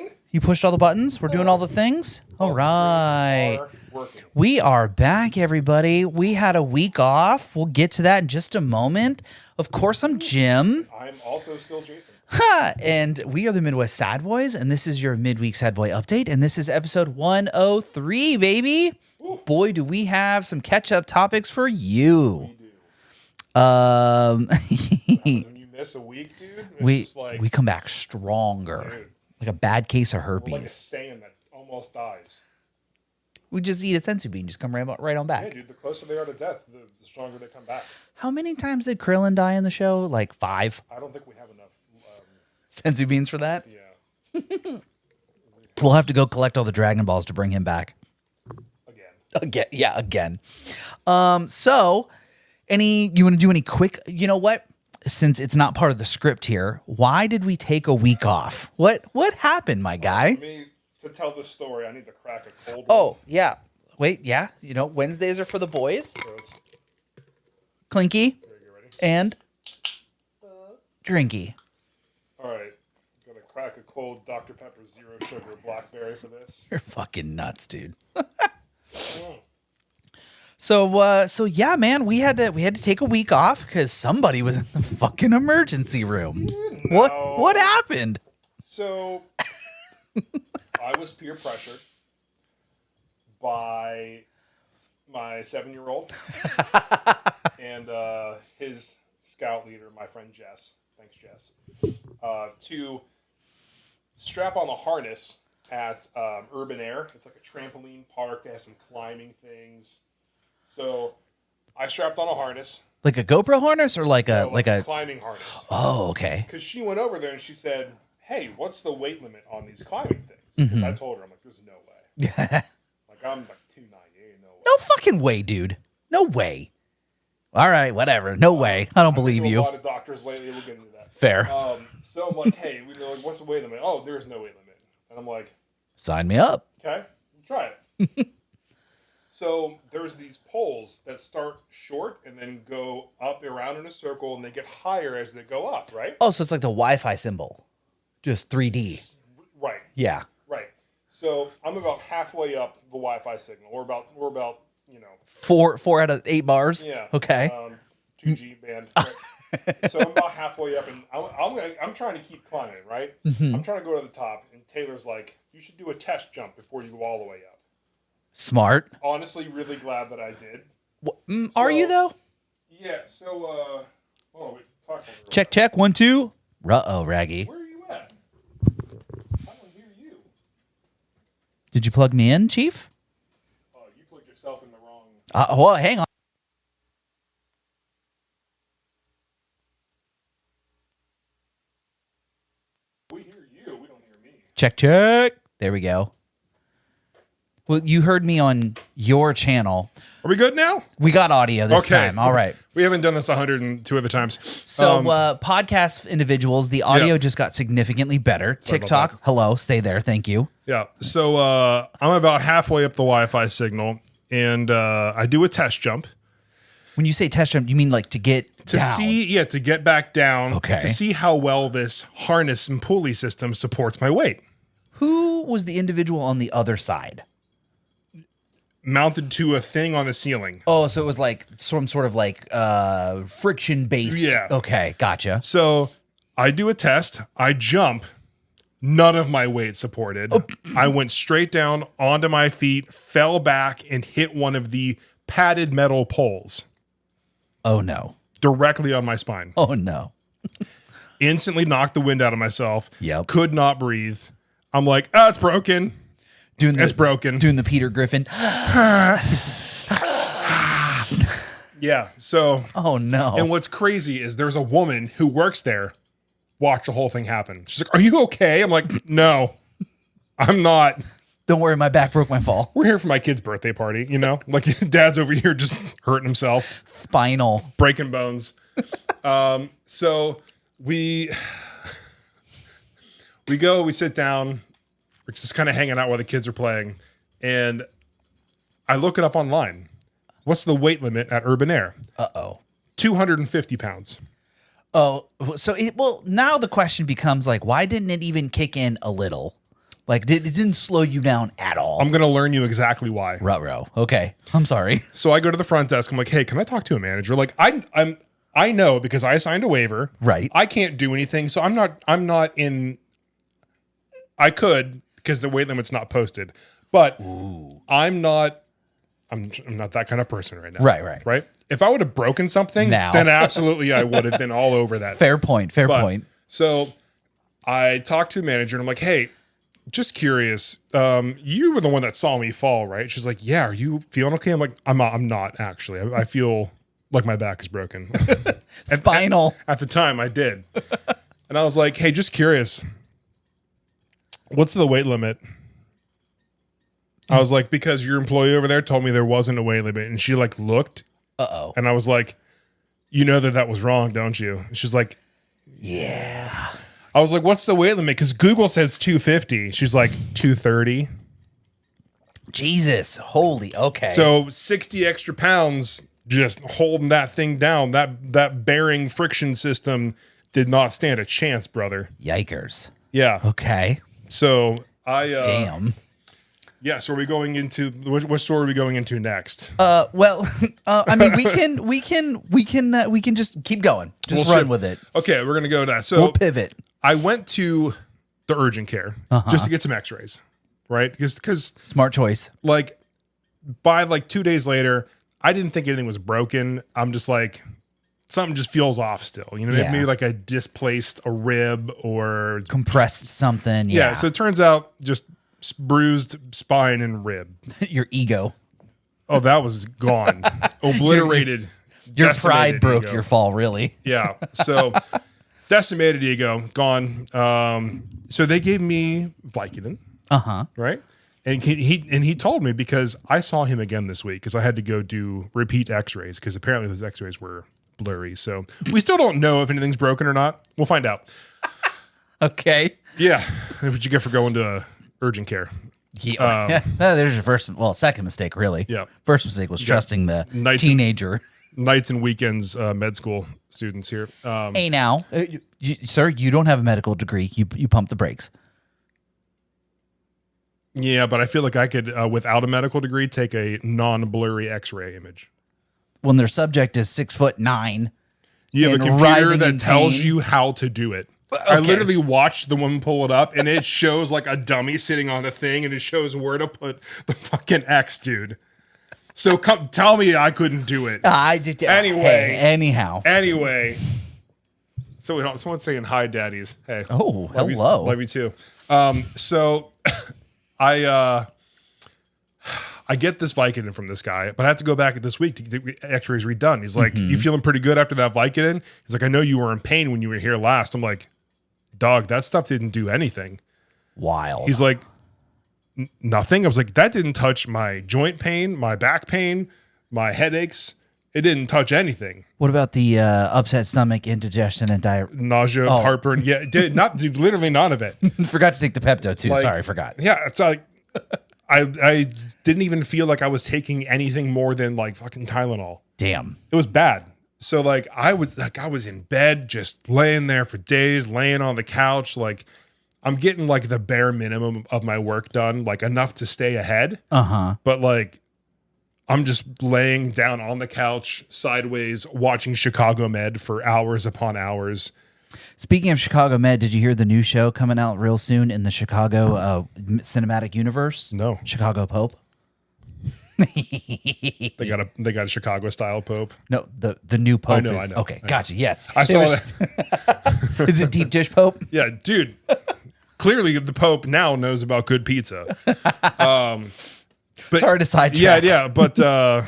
working? You pushed all the buttons? We're doing all the things? All right. We are back, everybody. We had a week off. We'll get to that in just a moment. Of course, I'm Jim. I'm also still Jason. Ha! And we are the Midwest Sad Boys, and this is your midweek Sad Boy update, and this is episode 103, baby. Ooh. Boy, do we have some catch-up topics for you. We do. When you miss a week, dude, we come back stronger. Dude. Like a bad case of herpes. We're like a sand that almost dies. We just eat a sensu bean, just come right on back. Yeah, dude, the closer they are to death, the stronger they come back. How many times did Krillin die in the show? Like 5? I don't think we have enough. Sensu beans for that? Yeah. We'll have to go collect all the Dragon Balls to bring him back. Again. Yeah, again. So, you want to do any quick, you know what? Since it's not part of the script here, why did we take a week off? What happened, my guy? To tell this story, I need to crack a cold one. Oh, yeah. Wait, yeah. You know, Wednesdays are for the boys. So it's, Clinky there you ready? and Drinky. All right. Gonna crack a cold Dr. Pepper Zero Sugar Blackberry for this. You're fucking nuts, dude. So yeah, man, we had to take a week off because somebody was in the fucking emergency room. No. What happened? So I was peer pressured by my 7-year-old and his scout leader, my friend Jess. Thanks, Jess. To strap on the harness at Urban Air. It's like a trampoline park. They have some climbing things. So I strapped on a harness. Like a GoPro harness or like a climbing harness. Oh, okay. Because she went over there and she said, "Hey, what's the weight limit on these climbing things?" Because I told her, I'm like, "There's no way." Like I'm like 290. No way. No fucking way, dude. No way. All right, whatever. No way. I don't believe you. A lot of doctors lately. We'll get into that. Fair. So I'm like, "Hey, we're like, what's the weight limit?" "Oh, there's no weight limit." And I'm like, "Sign me up." "Okay, try it." So there's these poles that start short and then go up around in a circle, and they get higher as they go up, right? Oh, so it's like the Wi-Fi symbol, just 3D. Right. Yeah. Right. So I'm about halfway up the Wi-Fi signal. We're about 4 out of 8 bars. Yeah. Okay. 2G band. Right? So I'm about halfway up, and I'm trying to keep climbing. Right. I'm trying to go to the top, and Taylor's like, "You should do a test jump before you go all the way up." Smart. Honestly, really glad that I did. Are you though? Yeah. So, hold on, talk to me. Check. 1, 2. Raggy. Where are you at? I don't hear you. Did you plug me in, Chief? Oh, you plugged yourself in the wrong. Well, hang on. We hear you. We don't hear me. Check. There we go. Well, you heard me on your channel. Are we good now? We got audio this time. All right. We haven't done this 102 other times. So podcast individuals, the audio just got significantly better. TikTok, hello, stay there. Thank you. Yeah. So I'm about halfway up the Wi-Fi signal, and I do a test jump. When you say test jump, you mean like to get down? To get back down. Okay. To see how well this harness and pulley system supports my weight. Who was the individual on the other side? Mounted to a thing on the ceiling. Oh, so it was like some sort of like friction based. Yeah. Okay, gotcha. So I do a test. I jump. None of my weight supported. Oh. I went straight down onto my feet, fell back, and hit one of the padded metal poles. Oh, no. Directly on my spine. Oh, no. Instantly knocked the wind out of myself. Yep. Could not breathe. I'm like, it's broken. It's broken. Doing the Peter Griffin. Yeah. So. Oh, no. And what's crazy is there's a woman who works there. Watch the whole thing happen. She's like, "Are you okay?" I'm like, "No, I'm not." Don't worry, my back broke my fall. We're here for my kid's birthday party, you know? Like, Dad's over here just hurting himself. Spinal. Breaking bones. So we go, we sit down. We're just kind of hanging out while the kids are playing. And I look it up online. What's the weight limit at Urban Air? 250 pounds. Oh, so now the question becomes like, why didn't it even kick in a little? Like it didn't slow you down at all. I'm gonna learn you exactly why. Ruh-roh. Okay. I'm sorry. So I go to the front desk. I'm like, hey, can I talk to a manager? Like I know because I signed a waiver. Right. I can't do anything. So I'm not in. I could because the weight limit's not posted, but I'm not that kind of person right now. Right. If I would have broken something, Now. then absolutely I would have been all over that. Fair point. So I talked to the manager and I'm like, hey, just curious. You were the one that saw me fall, right? She's like, yeah, are you feeling okay? I'm like, I'm not actually. I feel like my back is broken. Spinal. At the time I did. And I was like, hey, just curious. What's the weight limit? I was like, because your employee over there told me there wasn't a weight limit. And she like looked. Uh-oh. And I was like, you know that was wrong, don't you? And she's like, yeah. I was like, what's the weight limit? Because Google says 250. She's like, 230. Jesus. Holy. Okay. So 60 extra pounds just holding that thing down. That bearing friction system did not stand a chance, brother. Yikers. Yeah. Okay. So Damn. Yeah, so are we going into what store are we going into next? Well, I mean, we can just keep going. Just run with it. Okay, we're gonna go to that. So We'll pivot. I went to the urgent care just to get some X-rays, right? Because Smart choice. like by like 2 days later, I didn't think anything was broken. I'm just like something just feels off still. You know, Yeah. maybe like I displaced a rib or Compressed something. yeah. Yeah. So it turns out just bruised spine and rib. Your ego. Oh, that was gone, obliterated. Your decimated pride broke ego. your fall, really. Yeah. So decimated ego, gone. So they gave me Vicodin, right? And he told me because I saw him again this week because I had to go do repeat X-rays because apparently those X-rays were blurry. So we still don't know if anything's broken or not. We'll find out. Okay. Yeah. That's what you get for going to urgent care. There's your second mistake, really. Yeah. First mistake was trusting the teenager. Nights and weekends med school students here. Hey, now, sir, you don't have a medical degree. You pump the brakes. Yeah, but I feel like I could, without a medical degree, take a non-blurry X-ray image. When their subject is 6'9", You have a and computer writhing that in tells pain. you how to do it. I literally watched the woman pull it up, and it shows like a dummy sitting on a thing, and it shows where to put the fucking X, dude. So come tell me I couldn't do it. I did. Anyway. Anyhow. Anyway. So someone's saying hi, daddies. Hey. Oh, Love you- hello. love you too. So I get this Vicodin from this guy, but I have to go back this week to get the X-rays redone. He's like, "You feeling pretty good after that Vicodin?" He's like, "I know you were in pain when you were here last." I'm like, "Dog, that stuff didn't do anything." Wild. He's like, "Nothing." I was like, "That didn't touch my joint pain, my back pain, my headaches. It didn't touch anything." What about the upset stomach, indigestion, and diarrhea? Nausea, heartburn. Yeah, dude, literally none of it. Forgot to take the Pepto too. Like, Sorry, forgot. Yeah, it's like I didn't even feel like I was taking anything more than like fucking Tylenol. Damn. It was bad. So like I was in bed just laying there for days, laying on the couch. Like I'm getting like the bare minimum of my work done, like enough to stay ahead. But like I'm just laying down on the couch sideways watching Chicago Med for hours upon hours. Speaking of Chicago Med, did you hear the new show coming out real soon in the Chicago cinematic universe? No. Chicago Pope. They got a Chicago style Pope. No, the new Pope. I know. Okay, gotcha. Yes, I saw that. Is it deep dish Pope? Yeah, dude. Clearly, the Pope now knows about good pizza. But sorry to sidetrack. Yeah. But so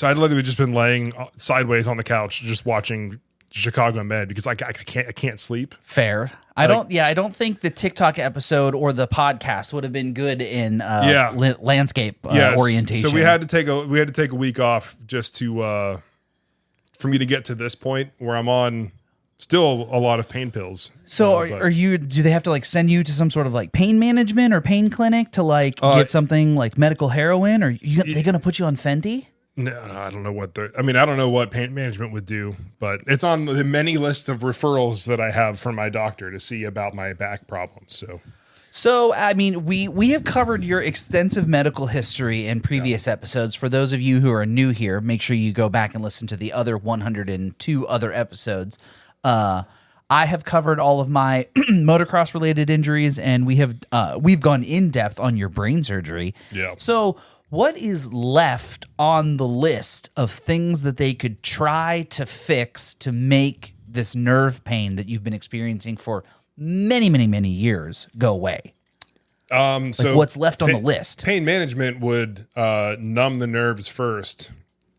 I'd literally just been laying sideways on the couch, just watching Chicago Med because I can't sleep. Fair. I don't think the TikTok episode or the podcast would have been good in landscape orientation. So we had to take a week off just to for me to get to this point where I'm on still a lot of pain pills. So are you? Do they have to like send you to some sort of like pain management or pain clinic to like get something like medical heroin, or they gonna put you on Fenty? No, I don't know what I don't know what pain management would do, but it's on the many list of referrals that I have from my doctor to see about my back problems. So, I mean, we have covered your extensive medical history in previous episodes. For those of you who are new here, make sure you go back and listen to the other 102 other episodes. I have covered all of my motocross related injuries, and we've gone in depth on your brain surgery. Yeah. So, what is left on the list of things that they could try to fix to make this nerve pain that you've been experiencing for many, many, many years go away? So what's left on the list? Pain management would numb the nerves first,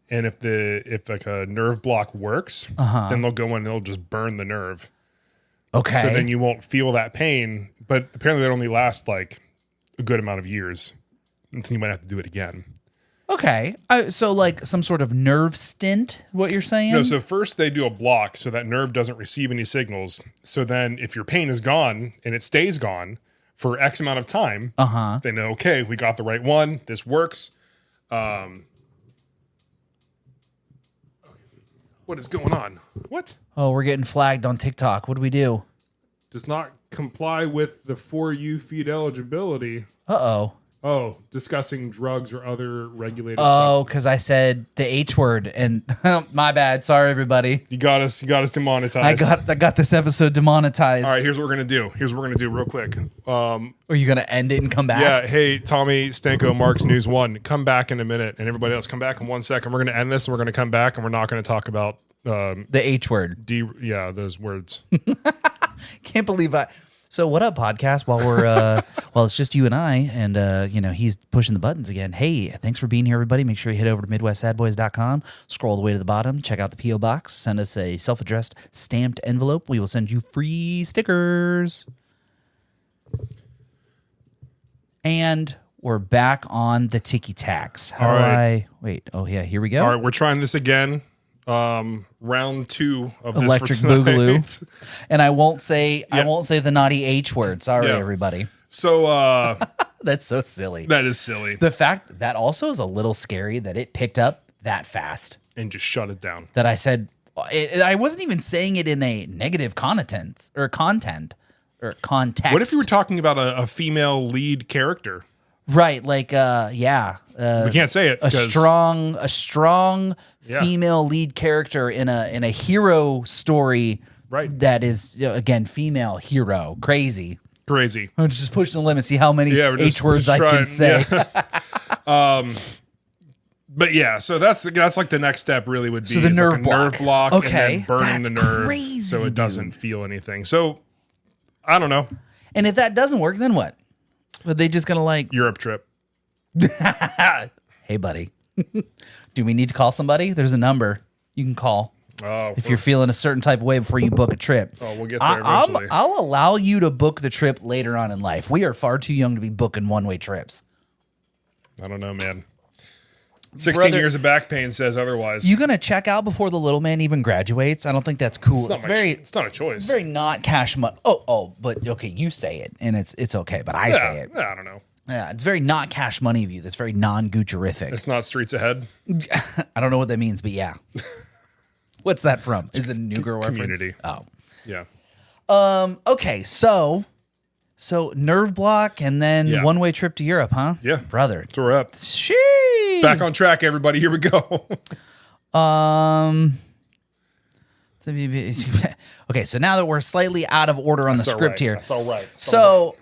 and if like a nerve block works, then they'll go in and they'll just burn the nerve. Okay. So then you won't feel that pain, but apparently that only lasts like a good amount of years until you might have to do it again. Okay. So like some sort of nerve stint, what you're saying? No, so first they do a block so that nerve doesn't receive any signals. So then if your pain is gone and it stays gone for X amount of time, they know, okay, we got the right one. This works. What is going on? What? Oh, we're getting flagged on TikTok. What do we do? Does not comply with the For You feed eligibility. Uh-oh. Oh, discussing drugs or other regulated Oh, because I said the H word, and my bad. Sorry, everybody. You got us demonetized. I got this episode demonetized. All right, here's what we're gonna do. Real quick. Are you gonna end it and come back? Yeah, hey, Tommy, Stanko, Marks, News 1, come back in a minute, and everybody else come back in 1 second. We're gonna end this, and we're gonna come back, and we're not gonna talk about the H word. Those words. Can't believe I. So what up, podcast? While we're it's just you and I, and he's pushing the buttons again. Hey, thanks for being here, everybody. Make sure you head over to MidwestSadBoys.com, scroll all the way to the bottom, check out the P.O. Box, send us a self-addressed stamped envelope. We will send you free stickers. And we're back on the ticky tacks. How All do right. I wait? Oh yeah, here we go. All right, we're trying this again. Round 2 of Electric this for tonight. Boogaloo. And I won't say the naughty H word. Sorry, Yeah. everybody. So That's so silly. that is silly. The fact that also is a little scary that it picked up that fast. And just shut it down. That I said, I wasn't even saying it in a negative content or context. What if you were talking about a female lead character? Right, like We can't say it. a 'cause- strong Yeah. female lead character in a hero story. Right. That is again female hero. Crazy. Crazy. I'm just pushing the limit. See how many Yeah, H words I can say. Yeah. But yeah, so that's like the next step really would be So the is nerve like a block. nerve block Okay, and then burning the that's nerve crazy, so it dude. doesn't feel anything. So I don't know. And if that doesn't work, then what? Are they just gonna like, Europe trip. hey, buddy, do we need to call somebody? There's a number you can call Oh, if you're feeling a certain type of way before you book a trip. Oh, we'll get there eventually. I'll allow you to book the trip later on in life. We are far too young to be booking one-way trips. I don't know, man. 16 Brother, years of back pain says otherwise. You gonna check out before the little man even graduates? I don't think that's cool. it's not a choice. very not cash money. But okay, you say it, and it's okay. But I yeah, say it. yeah, I don't know. Yeah, it's very not cash money of you. That's very non-Guccierific. It's not streets ahead. I don't know what that means, but yeah. What's that from? Is it a New Girl Community. reference? Yeah. Oh. Okay, so nerve block and then Yeah. one-way trip to Europe, huh? Yeah. Brother. So we're up. Sheesh. Back on track, everybody. Here we go. Okay, so now that we're slightly out of order on the script here. That's all right. So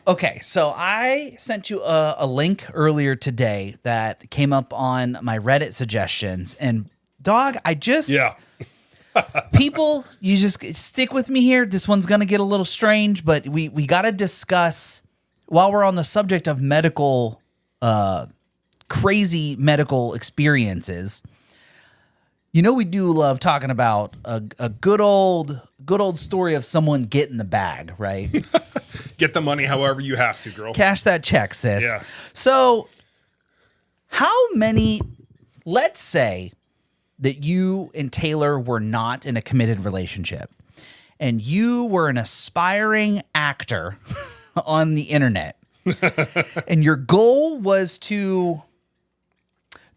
I sent you a link earlier today that came up on my Reddit suggestions, and dog, Yeah. people, you just stick with me here. This one's gonna get a little strange, but we got to discuss while we're on the subject of medical, crazy medical experiences. You know, we do love talking about a good old story of someone getting the bag, right? Get the money however you have to, girl. Cash that check, sis. Yeah. So, how many, let's say that you and Taylor were not in a committed relationship and you were an aspiring actor on the internet and your goal was to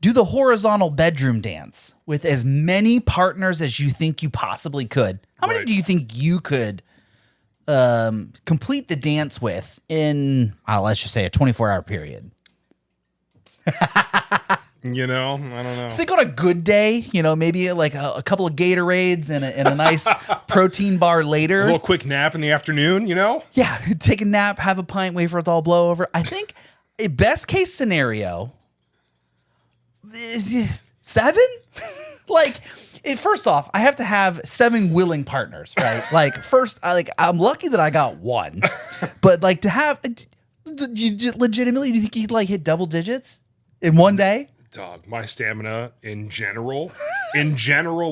do the horizontal bedroom dance with as many partners as you think you possibly could. How many Right. do you think you could complete the dance with in, let's just say, a 24-hour period? You know, I don't know. I think on a good day, maybe like a couple of Gatorades and a nice protein bar later. A little quick nap in the afternoon, Yeah, take a nap, have a pint, wait for it to all blow over. I think a best case scenario, 7? First off, I have to have 7 willing partners, right? First, I'm lucky that I got one, but to have, legitimately, do you think you could hit double digits in one day? Dog, my stamina in general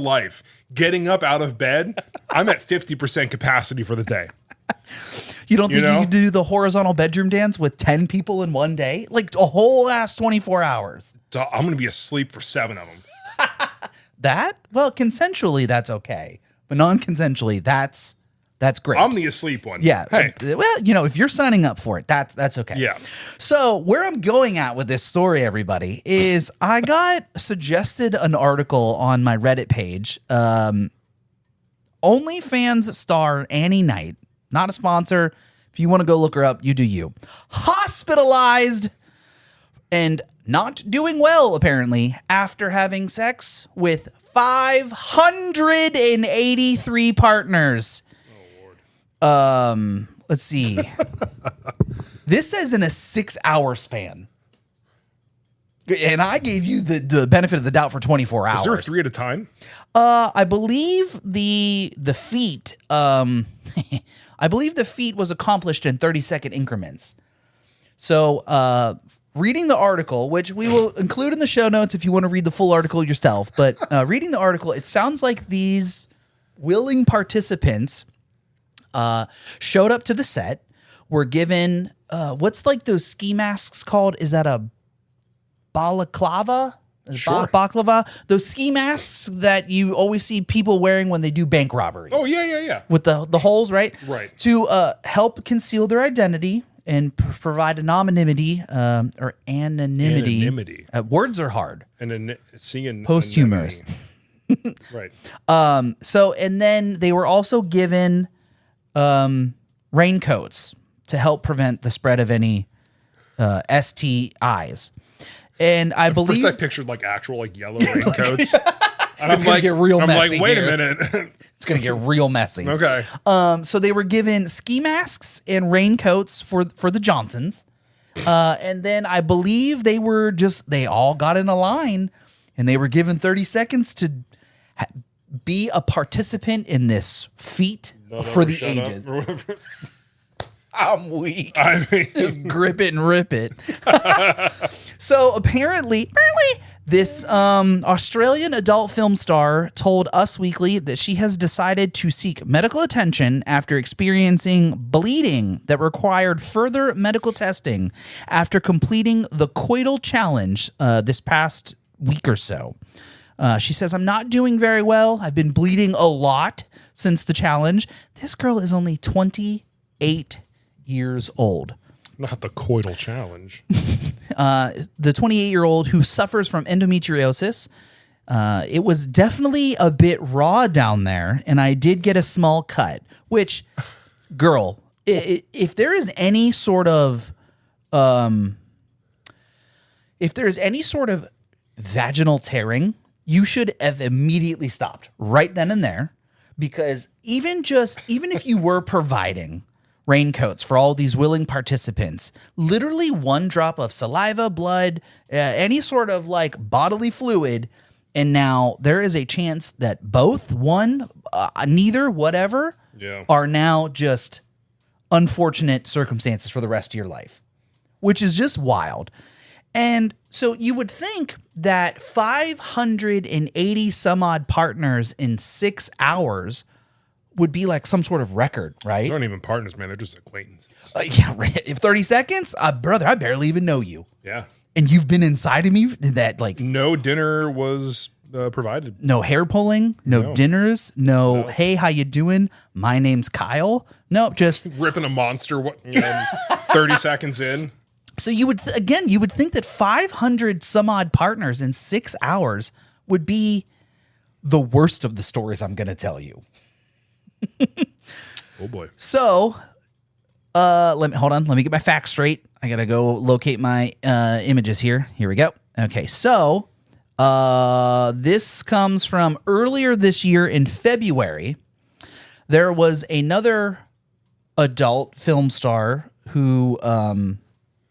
life, getting up out of bed, I'm at 50% capacity for the day. You don't think you could do the horizontal bedroom dance with 10 people in one day? A whole ass 24 hours. Dog, I'm going to be asleep for 7 of them. That? Well, consensually, that's okay. But non-consensually, that's great. I'm the asleep one. Yeah. Hey. Well, if you're signing up for it, that's okay. Yeah. So where I'm going at with this story, everybody, is I got suggested an article on my Reddit page. OnlyFans star Annie Knight, not a sponsor. If you want to go look her up, you do you. Hospitalized and not doing well, apparently, after having sex with 583 partners. Let's see. This says in a 6-hour span. And I gave you the benefit of the doubt for 24 hours. Is there 3 at a time? I believe the feat, I believe the feat was accomplished in 30-second increments. So, reading the article, which we will include in the show notes if you want to read the full article yourself, but reading the article, it sounds like these willing participants showed up to the set, were given what's those ski masks called? Is that a balaclava? Sure. Baklava? Those ski masks that you always see people wearing when they do bank robberies. Oh, yeah. With the holes, right? Right. To help conceal their identity and provide anonymity or anonymity. Anonymity. Words are hard. And seeing Posthumous. Right. So, and then they were also given raincoats to help prevent the spread of any STIs. And I believe First I pictured actual yellow raincoats. And it's going to get real messy. I'm wait here. a minute. It's going to get real messy. Okay. So they were given ski masks and raincoats for the Johnsons. And then I believe they all got in a line and they were given 30 seconds to be a participant in this feat for the ages. I'm weak. I mean, Just grip it and rip it. So apparently, this Australian adult film star told Us Weekly that she has decided to seek medical attention after experiencing bleeding that required further medical testing after completing the coital challenge this past week or so. She says, I'm not doing very well. I've been bleeding a lot since the challenge. This girl is only 28 years old. not the coital challenge. The 28-year-old who suffers from endometriosis. It was definitely a bit raw down there, and I did get a small cut, which, girl, if there is any sort of vaginal tearing, you should have immediately stopped right then and there, because even if you were providing raincoats for all these willing participants, literally one drop of saliva, blood, any sort of like bodily fluid, and now there is a chance that both, neither, whatever, are now just unfortunate circumstances for the rest of your life, which is just wild. And so you would think that 580 some odd partners in 6 hours would be like some sort of record, right? They're not even partners, man. They're just acquaintances. Yeah, if 30 seconds, brother, I barely even know you. Yeah. And you've been inside of me that like... No dinner was provided. No hair pulling, no dinners, no, hey, how you doing? My name's Kyle. No, just... Ripping a monster 30 seconds in. So you would think that 500 some odd partners in 6 hours would be the worst of the stories I'm going to tell you. Oh boy. So, let me get my facts straight. I gotta go locate my images here. Here we go. Okay, so this comes from earlier this year in February. There was another adult film star who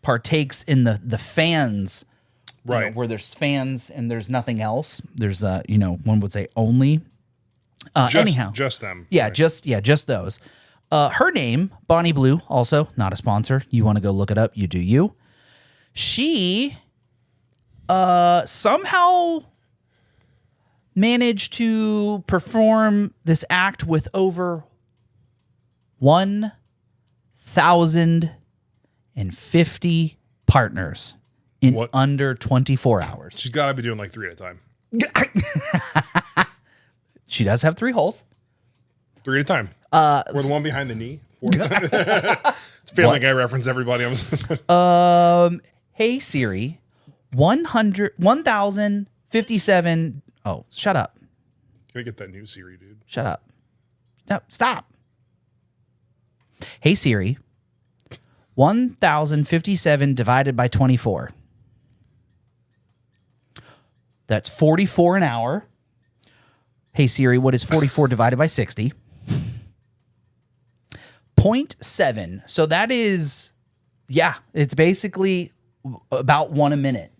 partakes in the fans, Right. where there's fans and there's nothing else. There's one would say only. Anyhow, just them. yeah, Right. just those. Her name, Bonnie Blue, also not a sponsor. You want to go look it up? You do you. She somehow managed to perform this act with over 1,050 partners in What? under 24 hours. She's got to be doing like 3 at a time. She does have 3 holes. 3 at a time. Or the one behind the knee. 4 at a time. It's Family Guy reference, everybody. Hey Siri, 1,057. Oh, shut up. Can we get that new Siri, dude? Shut up. No, stop. Hey Siri, 1,057 divided by 24. That's 44 an hour. Hey Siri, what is 44 divided by 60? 0.7. So that is, it's basically about 1 a minute.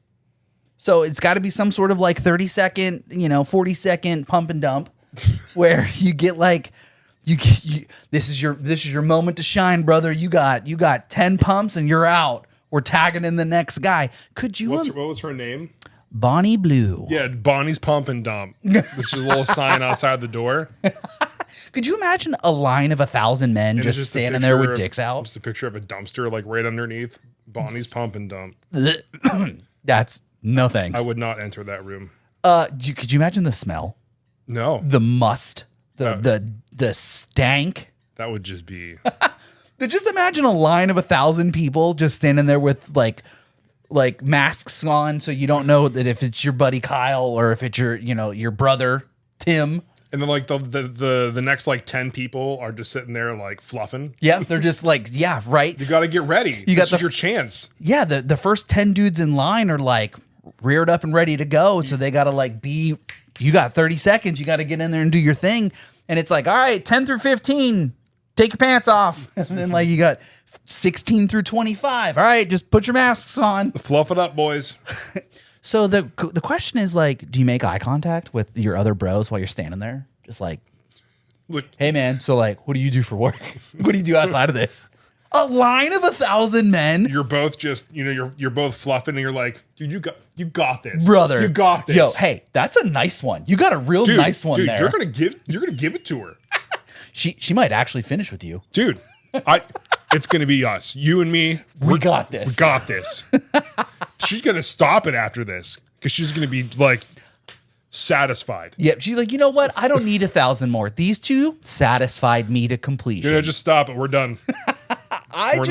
So it's got to be some sort of like 30-second, 40-second pump and dump where you get like, this is your moment to shine, brother. You got 10 pumps and you're out. We're tagging in the next guy. Could you? What was her name? Bonnie Blue. Yeah, Bonnie's Pump and Dump. This is a little sign outside the door. Could you imagine a line of 1,000 men And it's just a standing there with picture dicks out? Just a picture of a dumpster like right underneath Bonnie's Pump and Dump. That's no thanks. I would not enter that room. Could you imagine the smell? No, The must, the stank. that would just be. Just imagine a line of 1,000 people just standing there with like masks on, so you don't know that if it's your buddy Kyle or if it's your brother Tim. And then like the next like 10 people are just sitting there like fluffing. Yeah, they're just like, yeah, right. You got to get ready. You got This is your chance. Yeah, the first 10 dudes in line are like reared up and ready to go, so they got to like be. You got 30 seconds. You got to get in there and do your thing, and it's like, all right, 10 through 15, take your pants off, and then like you got 16 through 25. All right, just put your masks on. Fluff it up, boys. So the question is like, do you make eye contact with your other bros while you're standing there? Just like, Look, hey man, so like, what do you do for work? What do you do outside of this? A line of 1,000 men, you're both just you're both fluffing, and you're like, dude, you got this, brother. You got this. Yo, hey, that's a nice one. You got a real Dude, nice one there. You're gonna give it to her, She might actually finish with you. dude. It's gonna be us, you and me. We got this. We got this. She's gonna stop it after this because she's gonna be like satisfied. Yep. She's like, you know what? I don't need 1,000 more. These two satisfied me to completion. Just stop it. We're done. I don't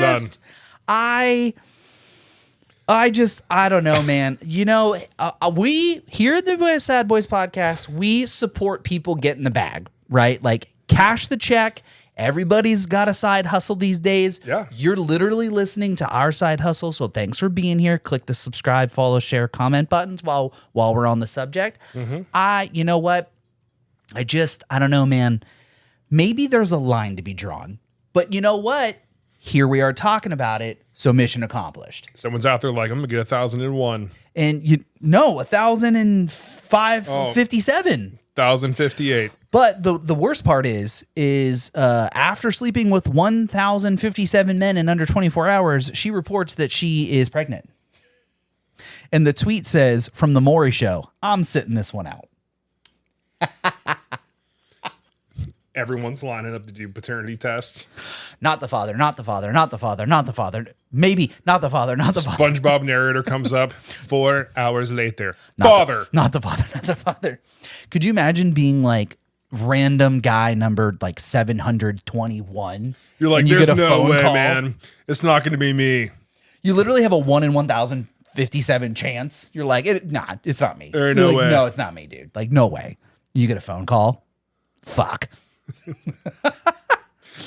know, man. We here at the Sad Boys podcast, we support people getting the bag, right? Like cash the check. Everybody's got a side hustle these days. Yeah. You're literally listening to our side hustle. So thanks for being here. Click the subscribe, follow, share, comment buttons while we're on the subject. You know what? I don't know, man. Maybe there's a line to be drawn. But you know what? Here we are talking about it. So mission accomplished. Someone's out there like, I'm gonna get 1,001. And 1,057. 1,058. But the worst part is after sleeping with 1,057 men in under 24 hours, she reports that she is pregnant. And the tweet says, from the Maury Show, I'm sitting this one out. Everyone's lining up to do paternity tests. Not the father, not the father, not the father, not the father. Maybe not the father, not the father. SpongeBob narrator comes up 4 hours later. Not Father. not the father, not the father. Could you imagine being like random guy numbered like 721? You're like, and you there's get a no phone way, call? man. It's not going to be me. You literally have a 1 in 1,057 chance. You're like, it's not me. There ain't You're no like, way. No, it's not me, dude. Like, no way. You get a phone call. Fuck.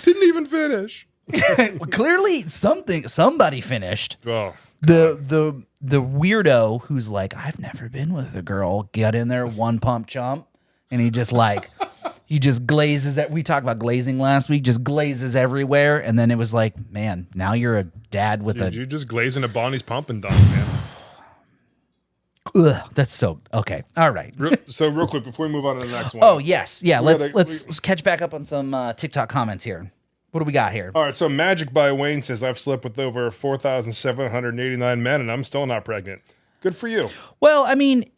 Didn't even finish. Clearly somebody finished. Oh, The weirdo who's like, I've never been with a girl, get in there, one pump chump, and he just like he just glazes that. We talked about glazing last week, just glazes everywhere, and then it was like, man, now you're a dad with dude, you just glazing a Bonnie's pump and done, man. Ugh, that's so okay. All right. So real quick before we move on to the next one. Oh yes, yeah. Let's catch back up on some TikTok comments here. What do we got here? All right, so Magic by Wayne says, I've slept with over 4,789 men and I'm still not pregnant. Good for you. Well, I mean,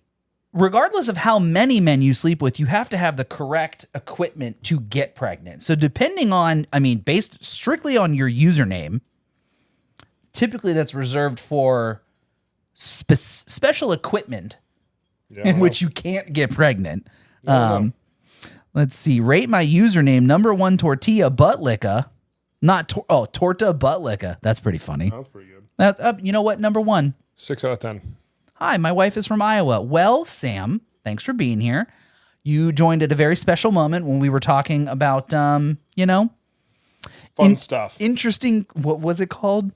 regardless of how many men you sleep with, you have to have the correct equipment to get pregnant. So depending on, I mean, based strictly on your username, typically that's reserved for special equipment in which you can't get pregnant. Let's see. Rate my username, #1 tortilla butt licka. Torta butt licka. That's pretty funny. That's pretty good. You know what? #1. 6 out of 10. Hi, my wife is from Iowa. Well, Sam, thanks for being here. You joined at a very special moment when we were talking about, Fun stuff. Interesting. What was it called?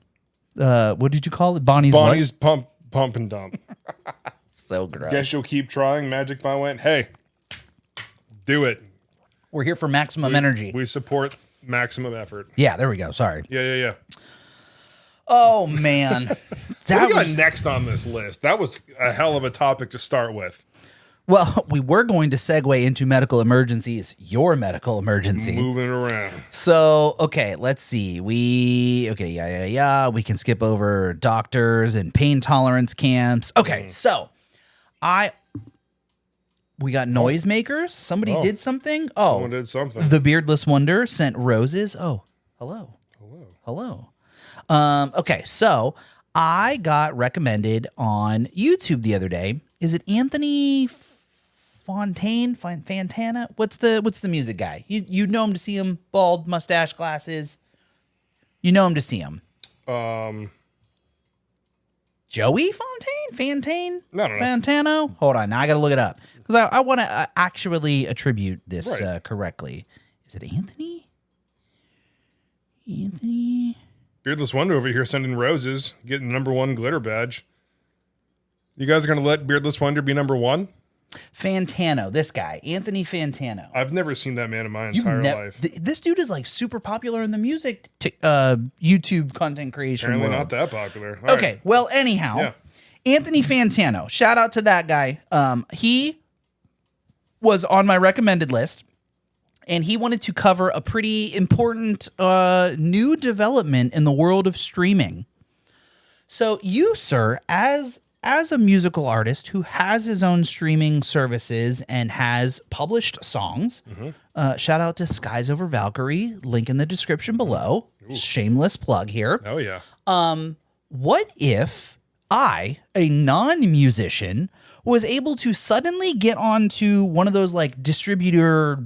What did you call it? Bonnie's pump and dump. So gross. Guess you'll keep trying. Magic by Wayne. Hey, do it. We're here for maximum energy. We support maximum effort. Yeah, there we go. Sorry. Yeah. Oh, man. What we got next on this list? That was a hell of a topic to start with. Well, we were going to segue into medical emergencies, your medical emergency. Moving around. So, okay, let's see. We can skip over doctors and pain tolerance camps. Okay, so we got noisemakers. Somebody did something. Oh, someone did something. The Beardless Wonder sent roses. Oh, hello. Okay, so I got recommended on YouTube the other day. Is it Anthony Fantana? What's the music guy? You know him to see him, bald, mustache, glasses. You know him to see him. Joey Fontaine? I don't know. Fantano? Hold on, now I gotta look it up because I want to actually attribute this correctly. Is it Anthony? Beardless Wonder over here sending roses, getting #1 glitter badge. You guys are going to let Beardless Wonder be #1? Fantano, this guy, Anthony Fantano. I've never seen that man in my entire life. This dude is like super popular in the music YouTube content creation Apparently world. not that popular. All Okay, right. well, anyhow, Anthony Fantano. Shout out to that guy. He was on my recommended list, and he wanted to cover a pretty important new development in the world of streaming. So you, sir, as a musical artist who has his own streaming services and has published songs, shout out to Skies Over Valkyrie, link in the description below. Ooh. Shameless plug here. Oh, yeah. What if I, a non-musician, was able to suddenly get onto one of those like distributor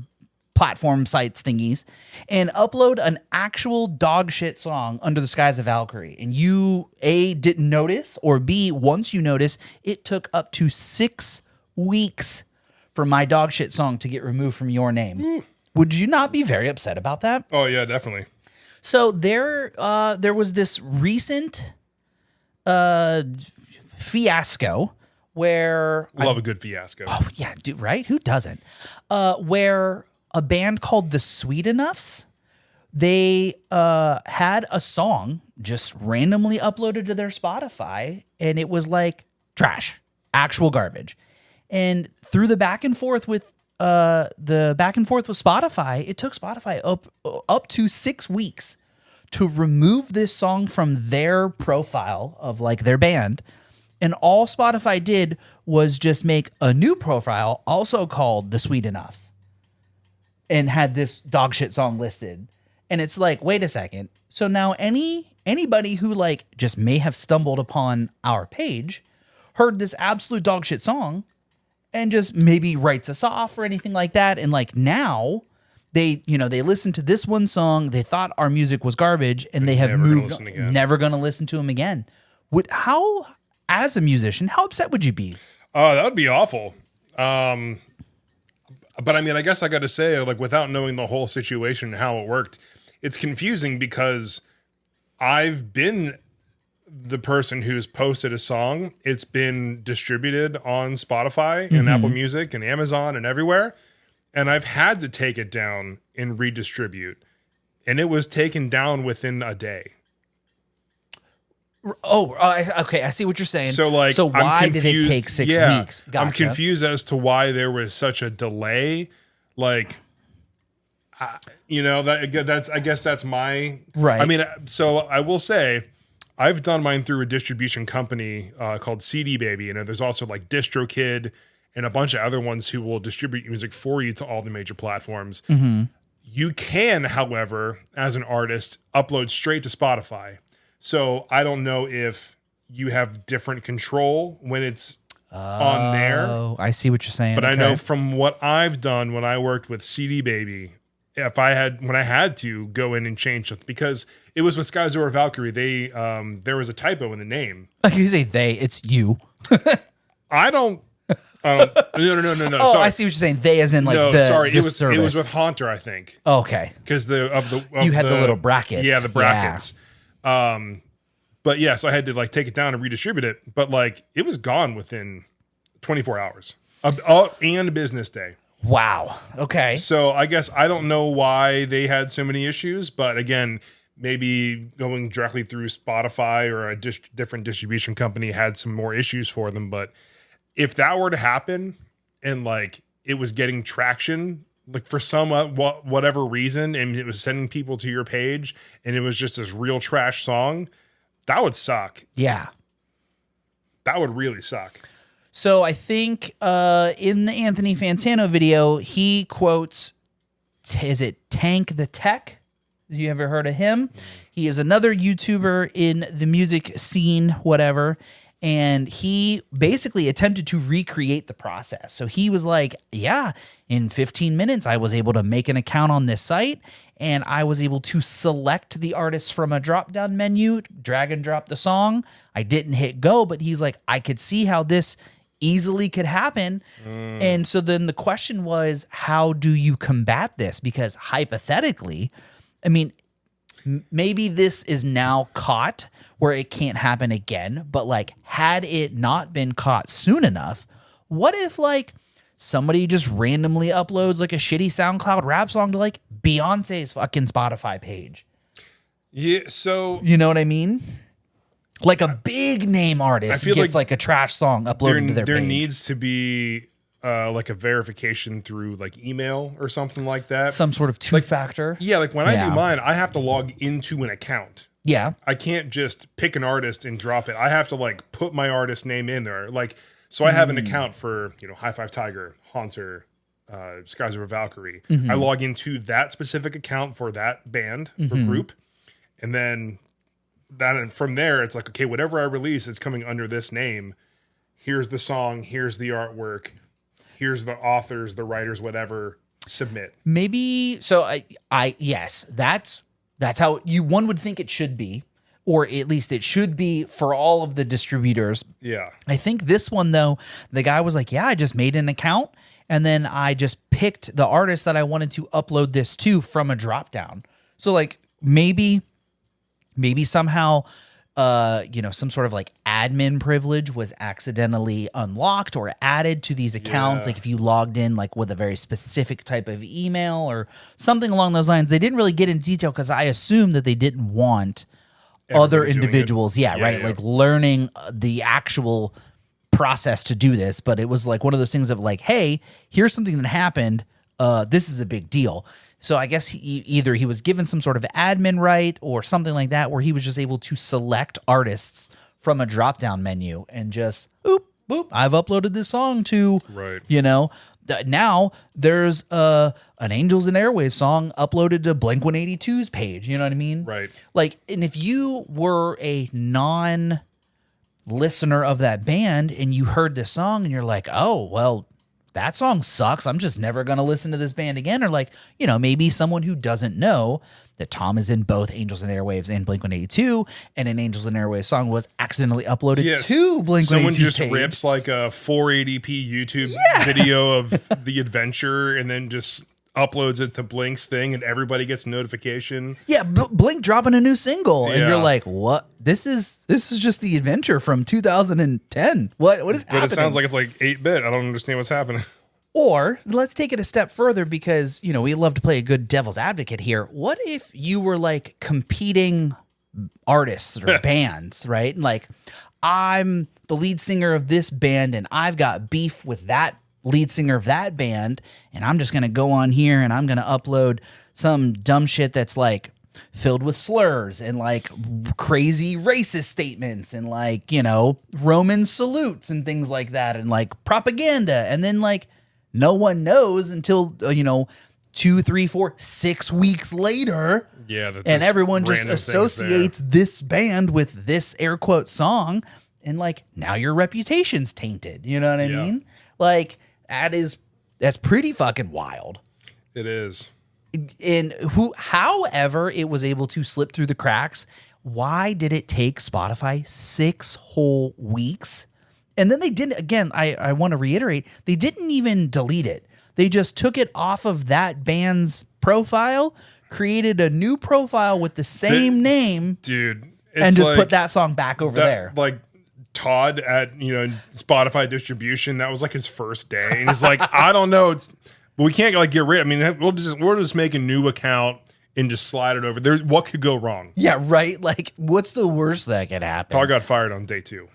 platform sites thingies and upload an actual dog shit song under the Skies of Valkyrie, and you A, didn't notice, or B, once you notice, it took up to 6 weeks for my dog shit song to get removed from your name. Would you not be very upset about that? Oh yeah, definitely. So there was this recent fiasco where love a good fiasco. Oh yeah, dude, right? Who doesn't? Where a band called the Sweet Enoughs, they had a song just randomly uploaded to their Spotify, and it was like trash, actual garbage. And through the back and forth with Spotify, it took Spotify up to 6 weeks to remove this song from their profile of like their band. And all Spotify did was just make a new profile also called the Sweet Enoughs, and had this dog shit song listed. And it's like, wait a second. So now anybody who like just may have stumbled upon our page, heard this absolute dog shit song, and just maybe writes us off or anything like that. And like now they listened to this one song, they thought our music was garbage, and they have moved on, never gonna listen to them again. As a musician, how upset would you be? That would be awful. But I mean, I guess I got to say, like, without knowing the whole situation and how it worked, it's confusing because I've been the person who's posted a song. It's been distributed on Spotify and Apple Music and Amazon and everywhere. And I've had to take it down and redistribute. And it was taken down within a day. Oh, okay. I see what you're saying. So like, so why I'm did confused. it take 6 Yeah, weeks? Gotcha. I'm confused as to why there was such a delay. Like, I guess that's my right. I mean, so I will say, I've done mine through a distribution company called CD Baby, and there's also like DistroKid and a bunch of other ones who will distribute music for you to all the major platforms. You can, however, as an artist, upload straight to Spotify. So I don't know if you have different control when it's on there. Oh, I see what you're saying. But I know from what I've done when I worked with CD Baby, when I had to go in and change it, because it was with Skies Over Valkyrie, there was a typo in the name. Like you say they, it's you. No. Oh, Sorry. I see what you're saying. They as in like No, the sorry. the It was service. with Haunter, I think. Okay. Because You had the little brackets. Yeah, the brackets. But yeah, so I had to like take it down and redistribute it. But like it was gone within 24 hours and business day. Wow. Okay. So I guess I don't know why they had so many issues, but again, maybe going directly through Spotify or a different distribution company had some more issues for them. But if that were to happen and like it was getting traction, like for some whatever reason, and it was sending people to your page and it was just this real trash song, that would suck. Yeah. That would really suck. So I think in the Anthony Fantano video, he quotes, is it Tank the Tech? Have you ever heard of him? He is another YouTuber in the music scene, whatever. And he basically attempted to recreate the process. So he was like, yeah, in 15 minutes, I was able to make an account on this site and I was able to select the artist from a drop-down menu, drag and drop the song. I didn't hit go, but he's like, I could see how this easily could happen. And so then the question was, how do you combat this? Because hypothetically, I mean, maybe this is now caught where it can't happen again, but like had it not been caught soon enough, what if like somebody just randomly uploads like a shitty SoundCloud rap song to like Beyonce's fucking Spotify page? Yeah, so you know what I mean? Like a big name artist gets like a trash song uploaded to their page. There needs to be like a verification through like email or something like that. Some sort of two-factor. Yeah, like when I do mine, I have to log into an account. Yeah. I can't just pick an artist and drop it. I have to like put my artist name in there. Like, so I have an account for, High Five Tiger, Haunter, Skies Over Valkyrie. I log into that specific account for that band or group. And then from there, it's like, okay, whatever I release, it's coming under this name. Here's the song. Here's the artwork. Here's the authors, the writers, whatever. Submit. Maybe so. Yes, that's how one would think it should be, or at least it should be for all of the distributors. Yeah. I think this one though, the guy was like, "Yeah, I just made an account and then I just picked the artist that I wanted to upload this to from a drop down." So like maybe somehow some sort of like admin privilege was accidentally unlocked or added to these accounts. Yeah. Like if you logged in like with a very specific type of email or something along those lines. They didn't really get into detail because I assumed that they didn't want other individuals. Yeah, right. Yeah. Like learning the actual process to do this. But it was like one of those things of like, hey, here's something that happened. This is a big deal. So I guess either he was given some sort of admin right or something like that, where he was just able to select artists from a drop-down menu and just, boop, I've uploaded this song to, right. Now there's an Angels and Airwaves song uploaded to Blink-182's page. You know what I mean? Right. Like, and if you were a non-listener of that band and you heard this song and you're like, oh, well, that song sucks, I'm just never going to listen to this band again. Or like, maybe someone who doesn't know that Tom is in both Angels and Airwaves and Blink-182, and an Angels and Airwaves song was accidentally uploaded to Blink-182 Someone just page. rips like a 480p YouTube video of the adventure and then just uploads it to Blink's thing, and everybody gets a notification. Yeah, Blink dropping a new single, and Yeah. you're like, "What? This is just the adventure from 2010. What is happening?" But it sounds like it's like 8-bit. I don't understand what's happening. Or let's take it a step further because, we love to play a good devil's advocate here. What if you were like competing artists or bands, right? Like, I'm the lead singer of this band and I've got beef with that lead singer of that band, and I'm just going to go on here and I'm going to upload some dumb shit that's like filled with slurs and like crazy racist statements and like, Roman salutes and things like that and like propaganda. And then like no one knows until, 2, 3, 4, 6 weeks later. Yeah. And everyone just random thing's associates this band with this air quote song. And like now your reputation's tainted. You know what I Yeah. mean? Like that's pretty fucking wild. there. It is. And however it was able to slip through the cracks, why did it take Spotify 6 whole weeks? And then they didn't, again, I want to reiterate, they didn't even delete it. They just took it off of that band's profile, created a new profile with the same name, Dude. and just put that song back over that, there. Like Todd at Spotify distribution, that was like his first day, and he's like, I don't know, we can't like get rid. I mean, we'll just make a new account and just slide it over there. What could go wrong? Yeah, right. Like, what's the worst that could happen? Todd got fired on day 2.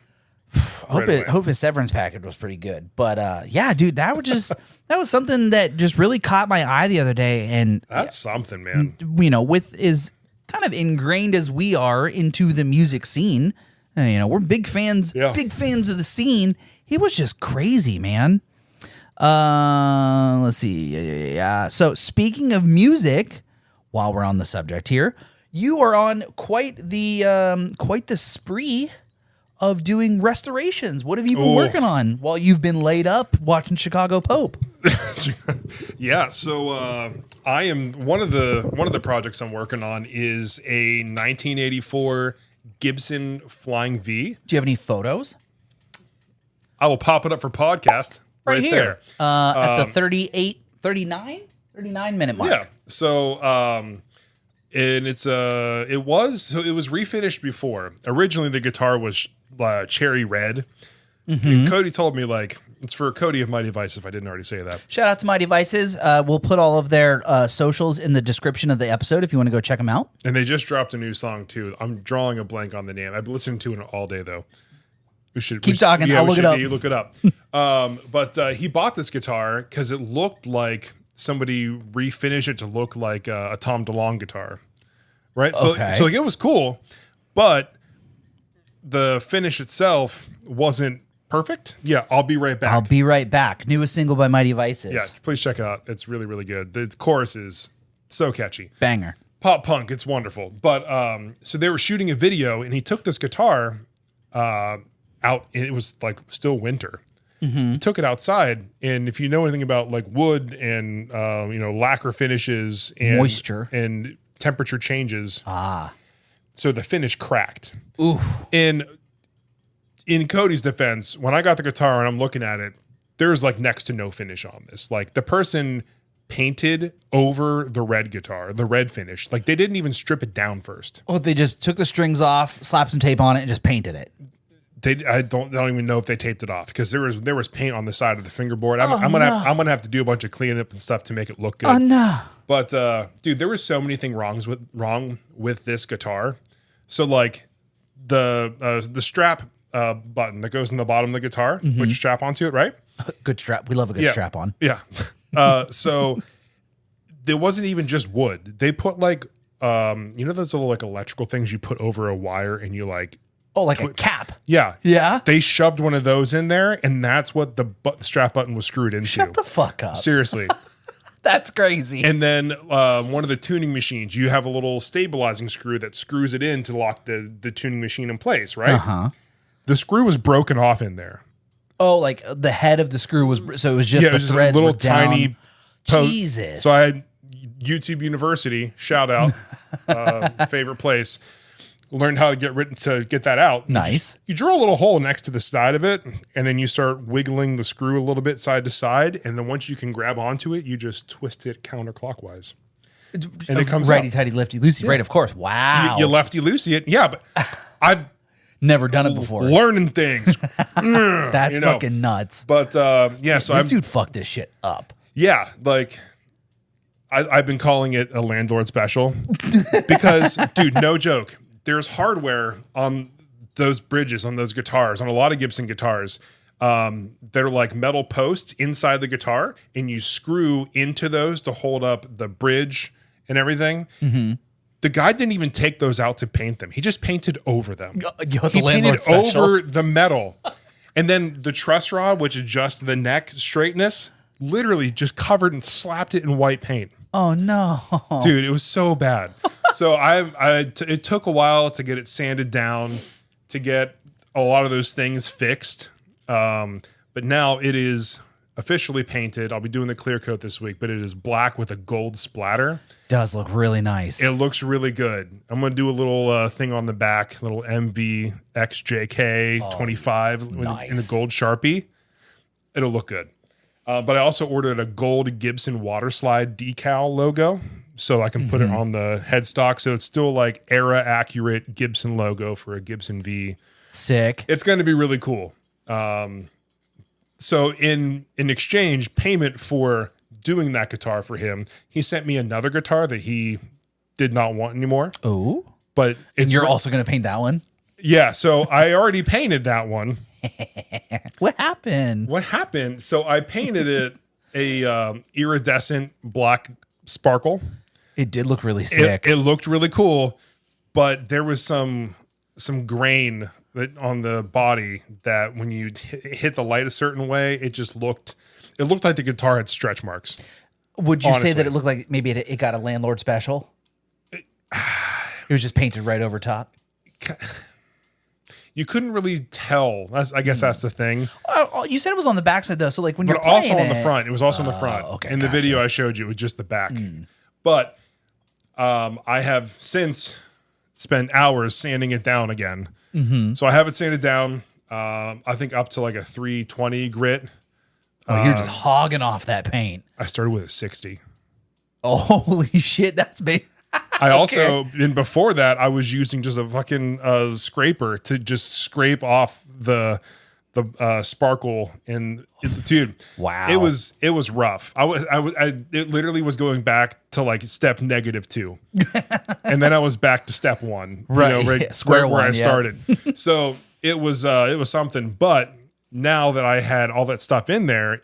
Hope his severance package was pretty good. But yeah, dude, that was something that just really caught my eye the other day. And That's something, man. with as kind of ingrained as we are into the music scene, we're big fans of the scene. He was just crazy, man. Let's see. Yeah. So speaking of music, while we're on the subject here, you are on quite the spree of doing restorations. What have you been working on while you've been laid up watching Chicago Pope? Yeah, so I am one of the projects I'm working on is a 1984 Gibson Flying V. Do you have any photos? I will pop it up for podcast right here there. At the 39 minute mark. Yeah. So and it was refinished before. Originally the guitar was cherry red. And Cody told me like it's for Cody of My Device, if I didn't already say that. Shout out to My Devices. We'll put all of their socials in the description of the episode if you want to go check them out. And they just dropped a new song too. I'm drawing a blank on the name. I've been listening to it all day though. Keep talking. I'll look it up. You look it up. But he bought this guitar because it looked like somebody refinished it to look like a Tom DeLonge guitar, right? Okay. So it was cool, but the finish itself wasn't perfect. Yeah, I'll be right back. I'll be right back. Newest single by My Devices. Yeah, please check it out. It's really, really good. The chorus is so catchy. Banger. Pop punk, it's wonderful. But so they were shooting a video, and he took this guitar out, and it was like still winter. He took it outside, and if you know anything about like wood and lacquer finishes and moisture and temperature changes, so the finish cracked. Ooh. And in Cody's defense, when I got the guitar and I'm looking at it, there's like next to no finish on this. Like the person painted over the red guitar, the red finish. Like they didn't even strip it down first. Oh, they just took the strings off, slapped some tape on it, and just painted it. I don't even know if they taped it off because there was paint on the side of the fingerboard. I'm gonna have to do a bunch of cleaning up and stuff to make it look good. Oh no! But dude, there were so many things wrong with this guitar. So like the strap button that goes in the bottom of the guitar, put your strap onto it, right? Good strap. We love a good strap on. Yeah. So there wasn't even just wood. They put like those little like electrical things you put over a wire and you like. Oh, like a cap. Yeah. Yeah. They shoved one of those in there, and that's what the strap button was screwed into. Shut the fuck up. Seriously. That's crazy. And then one of the tuning machines, you have a little stabilizing screw that screws it in to lock the tuning machine in place, right? Uh-huh. The screw was broken off in there. Oh, like the head of the screw was, so it was just Yeah, it was just a threads little were down. tiny Jesus. So I had YouTube University, shout out, favorite place. learned how to get that out. Nice. You drill a little hole next to the side of it, and then you start wiggling the screw a little bit side to side, and then once you can grab onto it, you just twist it counterclockwise. And it comes righty out. tighty lefty loosey, right? Of course. Wow. You lefty loosey it. Yeah, but I've never done it before. learning things. That's fucking nuts. But so this dude fucked this shit up. Yeah, like I've been calling it a landlord special because, dude, no joke. There's hardware on those bridges, on those guitars, on a lot of Gibson guitars. They're like metal posts inside the guitar, and you screw into those to hold up the bridge and everything. Mm-hmm. The guy didn't even take those out to paint them. He just painted over them. He painted over the metal. And then the truss rod, which adjusts the neck straightness, literally just covered and slapped it in white paint. Oh, no. Dude, it was so bad. So it took a while to get it sanded down, to get a lot of those things fixed. But now it is officially painted. I'll be doing the clear coat this week, but it is black with a gold splatter. Does look really nice. It looks really good. I'm going to do a little thing on the back, little MVXJK 25 nice. in the gold Sharpie. It'll look good. But I also ordered a gold Gibson water slide decal logo so I can put it on the headstock. So it's still like era accurate Gibson logo for a Gibson V. Sick. It's going to be really cool. So in exchange payment for doing that guitar for him, he sent me another guitar that he did not want anymore. Oh, but you're also going to paint that one? Yeah. So I already painted that one. What happened? So I painted it a iridescent black sparkle. It did look really sick. It looked really cool, but there was some grain that on the body that when you hit the light a certain way, it looked like the guitar had stretch marks. Would you honestly say that it looked like maybe it got a landlord special? It was just painted right over top. You couldn't really tell. I guess that's the thing. You said it was on the backside though, so like when but you're playing also on the front. It was also on the front. Okay, in the video I showed you, it was just the back. But I have since spent hours sanding it down again. Mm-hmm. So I have it sanded down. I think up to like a 320 grit. Oh, you're just hogging off that paint. I started with a 60. Oh, holy shit, that's big. I also, and before that, I was using just a fucking scraper to just scrape off the sparkle. And dude, wow, it was rough. It literally was going back to like step -2, and then I was back to step 1, right, square where one, I started. So it was something. But now that I had all that stuff in there,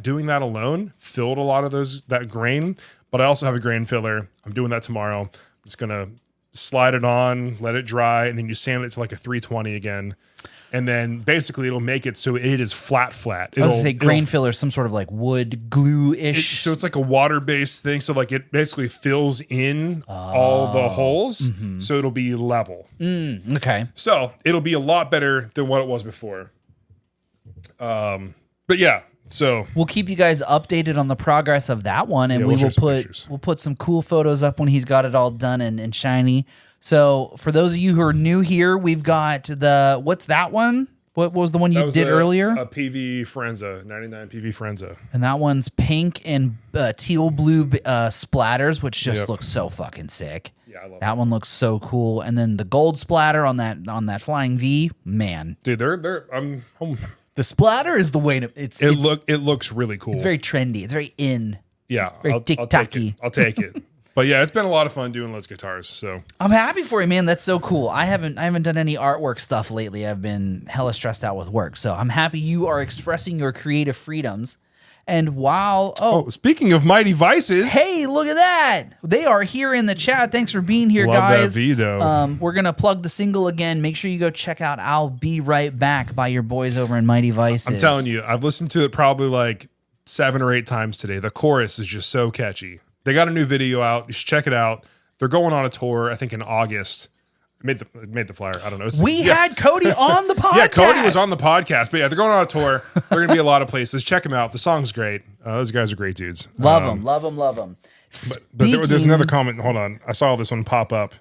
doing that alone filled a lot of that grain. But I also have a grain filler. I'm doing that tomorrow. I'm just going to slide it on, let it dry, and then you sand it to like a 320 again. And then basically it'll make it so it is flat. I was going to say grain filler is some sort of like wood glue-ish. So it's like a water-based thing. So like it basically fills in all the holes. Mm-hmm. So it'll be level. Okay. So it'll be a lot better than what it was before. But yeah. So we'll keep you guys updated on the progress of that one, and we'll put some cool photos up when he's got it all done and shiny. So for those of you who are new here, we've got what's that one? What was the one you did earlier? A PV Frenza, 99 PV Frenza. And that one's pink and teal blue splatters, which just looks so fucking sick. Yeah, I love that one looks so cool. And then the gold splatter on that Flying V, man. Dude, I'm the splatter is the way to it looks really cool. It's very trendy. It's very in. Yeah, very TikTok-y. I'll take it. But yeah, it's been a lot of fun doing those guitars. So I'm happy for you, man. That's so cool. I haven't done any artwork stuff lately. I've been hella stressed out with work. So I'm happy you are expressing your creative freedoms. And speaking of Mighty Vices, hey, look at that! They are here in the chat. Thanks for being here, love guys. That V, though. We're gonna plug the single again. Make sure you go check out "I'll Be Right Back" by your boys over in Mighty Vices. I'm telling you, I've listened to it probably like 7 or 8 times today. The chorus is just so catchy. They got a new video out. You should check it out. They're going on a tour, I think, in August. Made the flyer. I don't know. We had Cody on the podcast. Yeah, Cody was on the podcast. But yeah, they're going on a tour. They're going to be a lot of places. Check them out. The song's great. Those guys are great dudes. Love them. But there's another comment. Hold on. I saw this one pop up.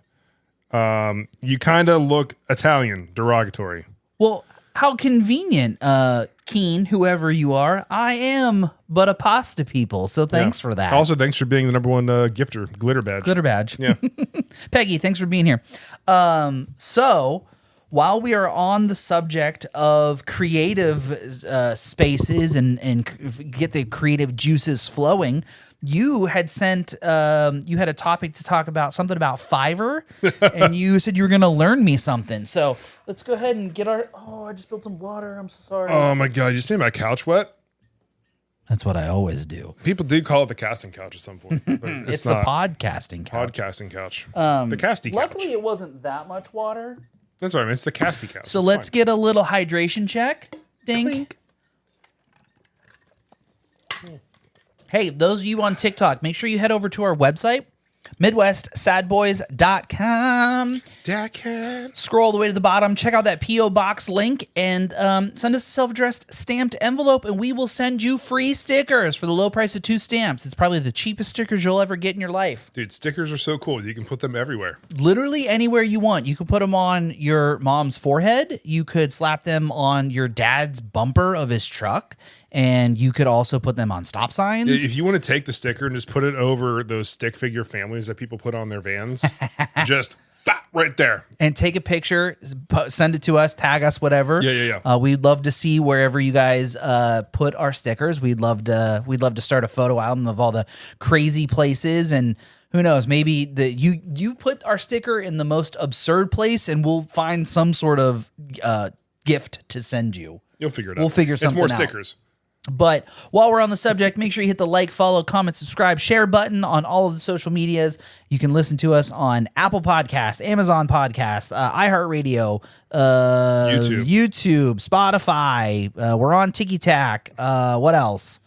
You kind of look Italian, derogatory. Well, how convenient, Keen, whoever you are. I am but a pasta people, so thanks for that. Also, thanks for being the number one gifter, glitter badge. Glitter badge. Yeah. Peggy, thanks for being here. So while we are on the subject of creative spaces and get the creative juices flowing, you had sent you had a topic to talk about, something about Fiverr, and you said you were going to learn me something. So let's go ahead and get our. Oh, I just spilled some water. I'm so sorry. Oh my god, you just made my couch wet. That's what I always do. People do call it the casting couch at some point, but It's not. the podcasting couch. Podcasting couch. The casty couch. Luckily, it wasn't that much water. That's all right, man. It's the casty couch. So It's let's fine. get a little hydration check. Dink. Hey, those of you on TikTok, make sure you head over to our website, MidwestSadBoys.com. Jackhead. Scroll all the way to the bottom, check out that P.O. Box link, and send us a self-addressed stamped envelope, and we will send you free stickers for the low price of 2 stamps. It's probably the cheapest stickers you'll ever get in your life. Dude, stickers are so cool. You can put them everywhere. Literally anywhere you want. You can put them on your mom's forehead. You could slap them on your dad's bumper of his truck. And you could also put them on stop signs. If you want to take the sticker and just put it over those stick figure families that people put on their vans, just right there. And take a picture, send it to us, tag us, whatever. Yeah. We'd love to see wherever you guys put our stickers. We'd love to start a photo album of all the crazy places, and who knows, maybe you put our sticker in the most absurd place, and we'll find some sort of gift to send you. You'll figure it out. We'll figure something out. It's more stickers. But while we're on the subject, make sure you hit the like, follow, comment, subscribe, share button on all of the social medias. You can listen to us on Apple Podcasts, Amazon Podcasts, iHeartRadio, YouTube, Spotify. We're on Tiki Tac. What else?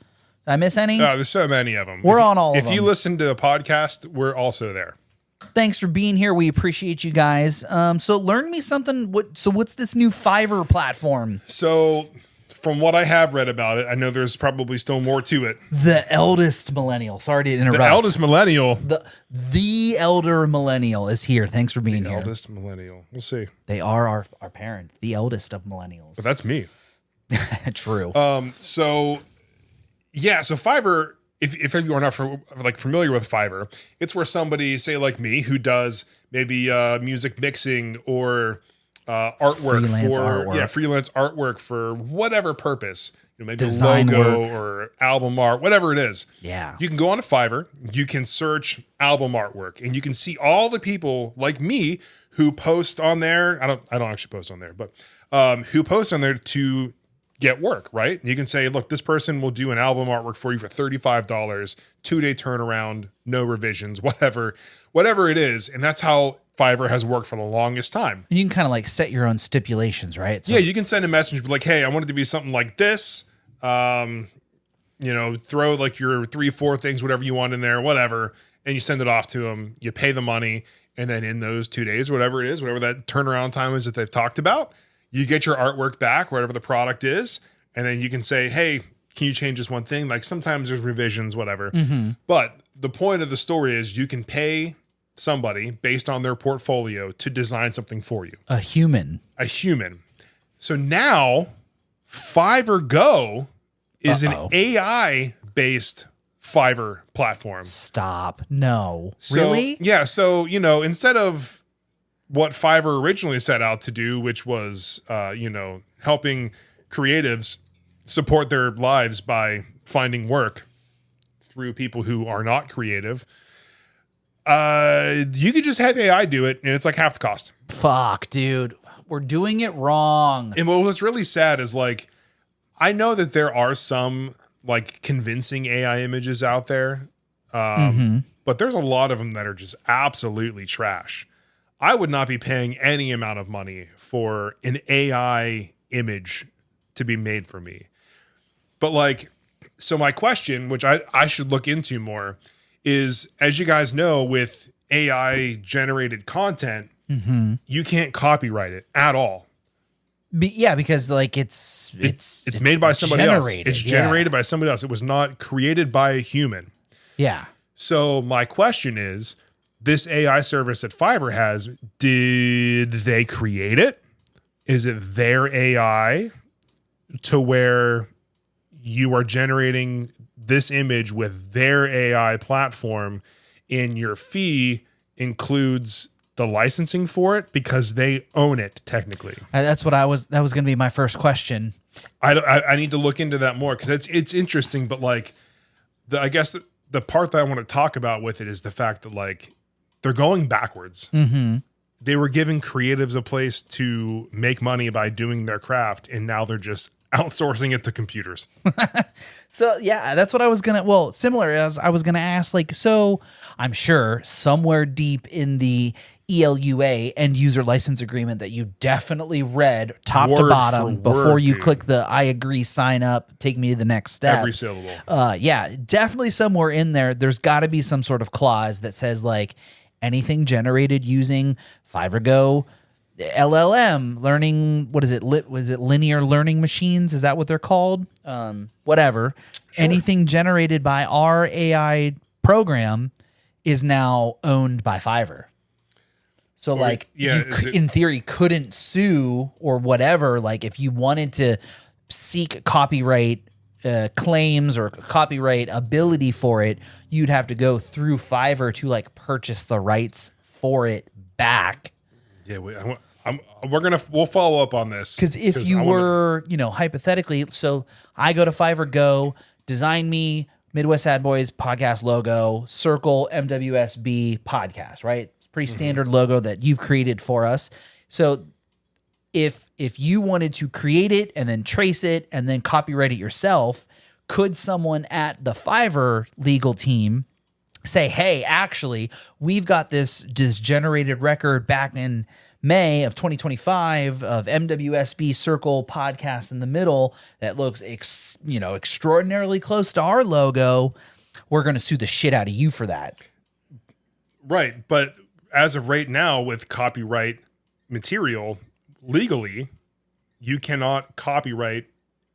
Did I miss any? There's so many of them. We're on all of them. If you them. listen to a podcast, we're also there. Thanks for being here. We appreciate you guys. So learn me something. What's this new Fiverr platform? So from what I have read about it, I know there's probably still more to it. The eldest millennial. Sorry to interrupt. The eldest millennial. The elder millennial is here. Thanks for being here. Eldest millennial. We'll see. They are our parent, the eldest of millennials. But that's me. True. So Fiverr, if you are not familiar with Fiverr, it's where somebody, say like me, who does maybe music mixing or artwork freelance artwork for whatever purpose, maybe Design a logo work. or album art, whatever it is. Yeah. You can go on to Fiverr, you can search album artwork, and you can see all the people like me who post on there. I don't actually post on there, but who post on there to get work, right? You can say, look, this person will do an album artwork for you for $35, 2-day turnaround, no revisions, whatever it is. And that's how Fiverr has worked for the longest time. And you can kind of like set your own stipulations, right? So, yeah, you can send a message like, hey, I want it to be something like this. Throw like your 3-4 things, whatever you want in there, whatever. And you send it off to them. You pay the money. And then in those 2 days, whatever it is, whatever that turnaround time is that they've talked about, you get your artwork back, whatever the product is. And then you can say, hey, can you change this one thing? Like sometimes there's revisions, whatever. Mm-hmm. But the point of the story is you can pay somebody based on their portfolio to design something for you. A human. So now Fiverr Go is an AI-based Fiverr platform. Stop. No. So, really? Yeah. So, instead of what Fiverr originally set out to do, which was, helping creatives support their lives by finding work through people who are not creative, you could just have AI do it, and it's like half the cost. Fuck, dude. We're doing it wrong. And what's really sad is like, I know that there are some like convincing AI images out there, but there's a lot of them that are just absolutely trash. I would not be paying any amount of money for an AI image to be made for me. But like, so my question, which I should look into more, is, as you guys know, with AI generated content, you can't copyright it at all. Because like it's made by somebody else. generated, It's generated by somebody else. It was not created by a human. Yeah. So my question is, this AI service that Fiverr has, did they create it? Is it their AI to where you are generating this image with their AI platform and your fee includes the licensing for it because they own it technically? That was going to be my first question. I need to look into that more because it's interesting, but like I guess the part that I want to talk about with it is the fact that like they're going backwards. Mm-hmm. They were giving creatives a place to make money by doing their craft, and now they're just outsourcing it to computers. So yeah, that's what I was gonna. Well, similar as I was gonna ask. Like, so I'm sure somewhere deep in the ELUA end user license agreement that you definitely read top to Word bottom for before word, you dude. click the I agree, sign up, take me to the next step. Every syllable. Yeah, definitely somewhere in there's got to be some sort of clause that says like anything generated using Fiverr Go, LLM, learning, what is it? Was it linear learning machines? Is that what they're called? Whatever. Sure. Anything generated by our AI program is now owned by Fiverr. So like, yeah, you in theory couldn't sue or whatever. Like if you wanted to seek copyright claims or copyright ability for it, you'd have to go through Fiverr to like purchase the rights for it back. Yeah, we'll follow up on this Because if you were, hypothetically, so I go to Fiverr Go, design me Midwest Ad Boys podcast logo, circle MWSB podcast, right? Pretty standard logo that you've created for us. So if you wanted to create it and then trace it and then copyright it yourself, could someone at the Fiverr legal team say, hey, actually, we've got this generated record back in May of 2025 of MWSB Circle podcast in the middle that looks extraordinarily close to our logo. We're going to sue the shit out of you for that. Right, but as of right now, with copyright material, legally, you cannot copyright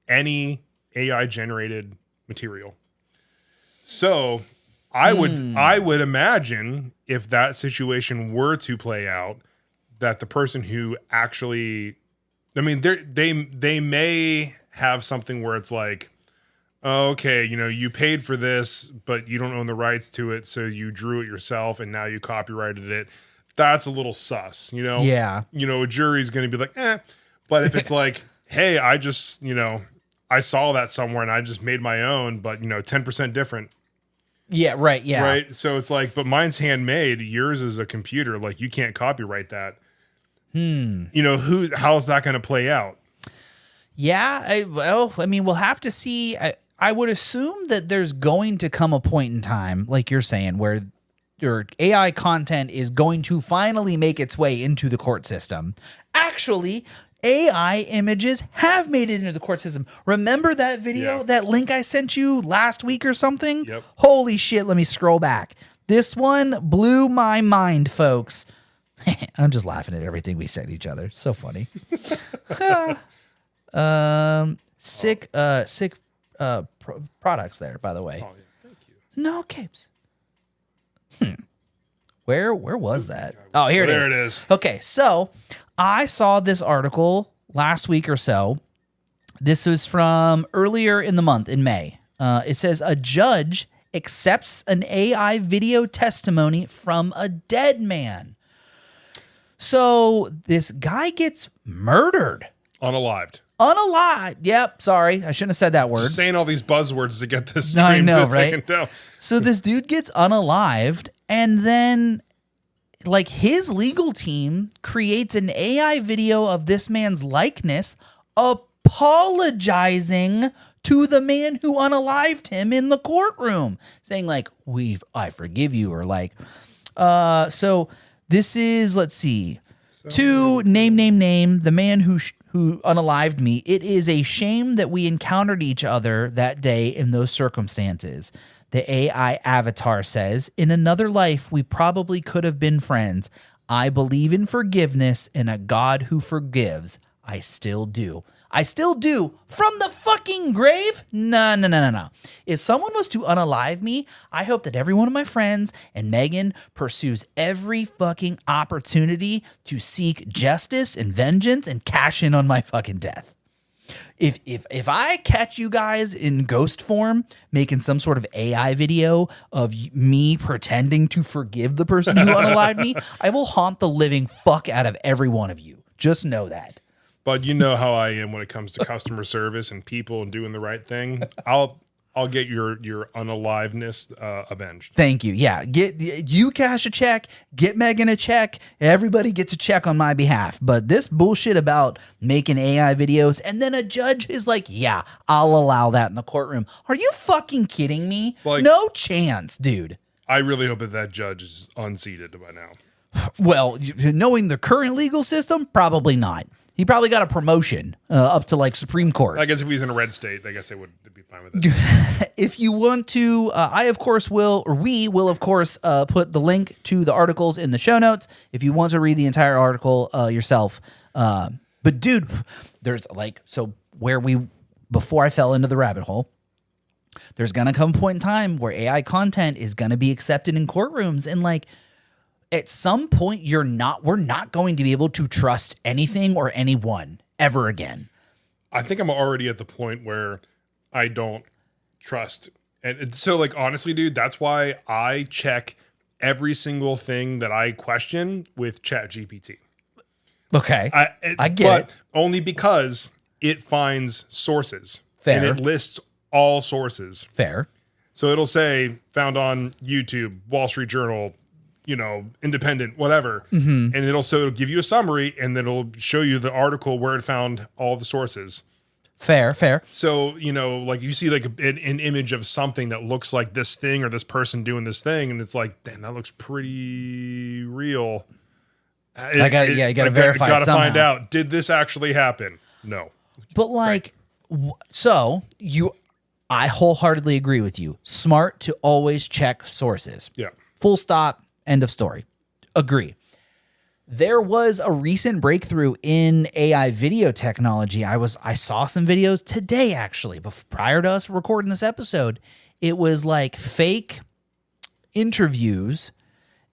any AI-generated material. So I would imagine if that situation were to play out, that the person who actually, I mean, they may have something where it's like, okay, you paid for this, but you don't own the rights to it, so you drew it yourself and now you copyrighted it. That's a little sus, Yeah. A jury's going to be like, eh. But if it's like, hey, I just, I saw that somewhere and I just made my own, but 10% different. Yeah, right, yeah. Right? So it's like, but mine's handmade, yours is a computer, like you can't copyright that. How's that going to play out? Yeah, we'll have to see. I would assume that there's going to come a point in time, like you're saying, where your AI content is going to finally make its way into the court system. Actually, AI images have made it into the court system. Remember that video, that link I sent you last week or something? Yep. Holy shit, let me scroll back. This one blew my mind, folks. I'm just laughing at everything we said to each other. So funny. Sick products there, by the way. Oh, yeah. Thank you. No capes. Where was that? Oh, here it is. There it is. Okay, so I saw this article last week or so. This was from earlier in the month, in May. It says a judge accepts an AI video testimony from a dead man. So this guy gets murdered. Unalived. Yep, sorry. I shouldn't have said that word. Just saying all these buzzwords to get this I stream know, just right? taken down. So this dude gets unalived, and then like his legal team creates an AI video of this man's likeness apologizing to the man who unalived him in the courtroom, saying like, I forgive you, or like, so this is, let's see, to name the man who unalived me. It is a shame that we encountered each other that day in those circumstances. The AI avatar says, in another life, we probably could have been friends. I believe in forgiveness and a God who forgives. I still do. I still do. From the fucking grave? No. If someone was to unalive me, I hope that every one of my friends and Megan pursues every fucking opportunity to seek justice and vengeance and cash in on my fucking death. If I catch you guys in ghost form making some sort of AI video of me pretending to forgive the person who unalived me, I will haunt the living fuck out of every one of you. Just know that. But you know how I am when it comes to customer service and people and doing the right thing. I'll get your unaliveness avenged. Thank you. Yeah, you cash a check, get Megan a check. Everybody gets a check on my behalf. But this bullshit about making AI videos and then a judge is like, yeah, I'll allow that in the courtroom. Are you fucking kidding me? Like, no chance, dude. I really hope that judge is unseated by now. Well, knowing the current legal system, probably not. He probably got a promotion up to like Supreme Court. I guess if he's in a red state, I guess they would be fine with it. If you want to, we will, of course, put the link to the articles in the show notes if you want to read the entire article yourself. But dude, there's before I fell into the rabbit hole, there's going to come a point in time where AI content is going to be accepted in courtrooms, and like, at some point we're not going to be able to trust anything or anyone ever again. I think I'm already at the point where I don't trust. And so like, honestly, dude, that's why I check every single thing that I question with ChatGPT. Okay. I get but it. Only because it finds sources. Fair. And it lists all sources. Fair. So it'll say found on YouTube, Wall Street Journal, Independent, whatever. Mm-hmm. And it'll give you a summary, and then it'll show you the article where it found all the sources. Fair. So, like you see like an image of something that looks like this thing or this person doing this thing, and it's like, damn, that looks pretty real. You got to verify. Got to find out, did this actually happen? No. But like, I wholeheartedly agree with you. Smart to always check sources. Yeah. Full stop. End of story. Agree. There was a recent breakthrough in AI video technology. I saw some videos today, actually, prior to us recording this episode. It was like fake interviews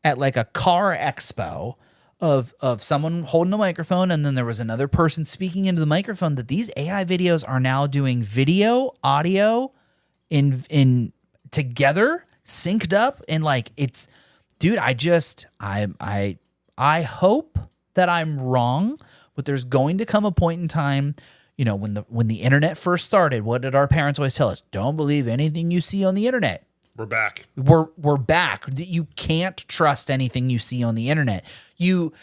at like a car expo of someone holding a microphone, and then there was another person speaking into the microphone. That these AI videos are now doing video, audio, in together, synced up, and like it's. Dude, I hope that I'm wrong, but there's going to come a point in time, when the internet first started, what did our parents always tell us? Don't believe anything you see on the internet. We're back. We're back. You can't trust anything you see on the internet. You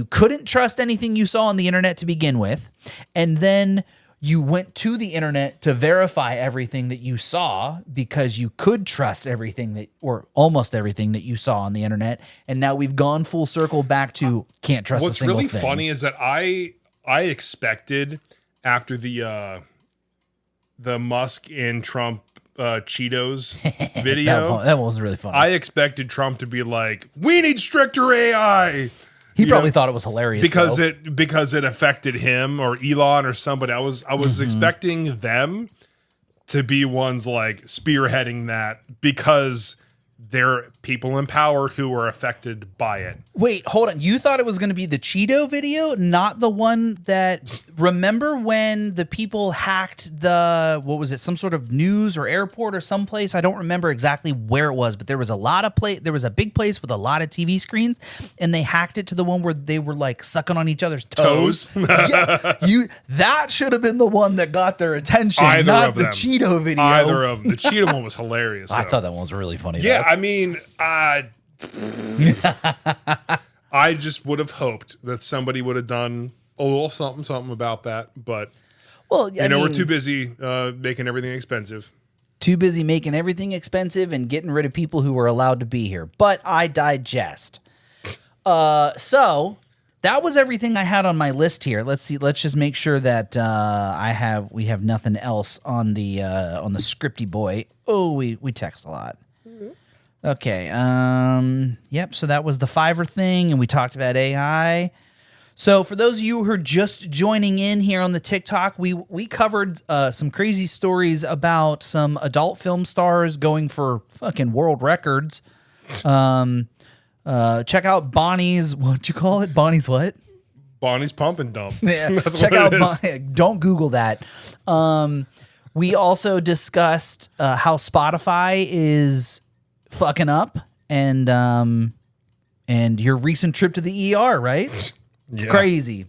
couldn't trust anything you saw on the internet to begin with, and then you went to the internet to verify everything that you saw because you could trust everything or almost everything that you saw on the internet. And now we've gone full circle back to can't trust a single thing. What's really funny is that I expected after the Musk and Trump Cheetos video, that one was really funny. I expected Trump to be like, we need stricter AI. He probably thought it was hilarious because it affected him or Elon or somebody. I was expecting them to be ones like spearheading that because they're people in power who are affected by it. Wait, hold on. You thought it was going to be the Cheeto video, not the one that... Remember when the people hacked some sort of news or airport or someplace? I don't remember exactly where it was, but there was there was a big place with a lot of TV screens, and they hacked it to the one where they were like sucking on each other's toes. Yeah, that should have been the one that got their attention, not the Cheeto video. Either of them. The Cheeto one was hilarious. I thought that one was really funny. Yeah, though. I mean, I just would have hoped that somebody would have done a little something about that, but we're too busy making everything expensive. Too busy making everything expensive and getting rid of people who were allowed to be here. But I digest. So that was everything I had on my list here. Let's see. Let's just make sure that we have nothing else on the scripty boy. Oh, we text a lot. Okay. Yep. So that was the Fiverr thing, and we talked about AI. So for those of you who are just joining in here on the TikTok, we covered some crazy stories about some adult film stars going for fucking world records. Check out Bonnie's, what'd you call it? Bonnie's what? Bonnie's Pump and Dump. Yeah, That's check what out it is. Don't Google that. We also discussed how Spotify is fucking up and your recent trip to the ER, right? It's crazy.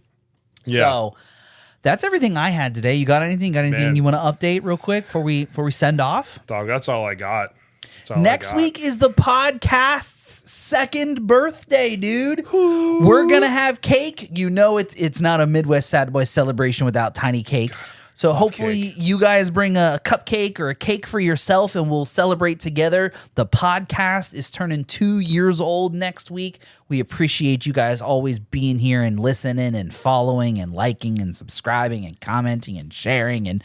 Yeah. So that's everything I had today. You got anything? Got anything Man. you want to update real quick before we send off? Dog, that's all I got. That's all I Next got. week is the podcast's second birthday, dude. We're gonna have cake. You know it's not a Midwest Sad Boy celebration without tiny cake. So hopefully cake. you guys bring a cupcake or a cake for yourself and we'll celebrate together. The podcast is turning 2 years old next week. We appreciate you guys always being here and listening and following and liking and subscribing and commenting and sharing and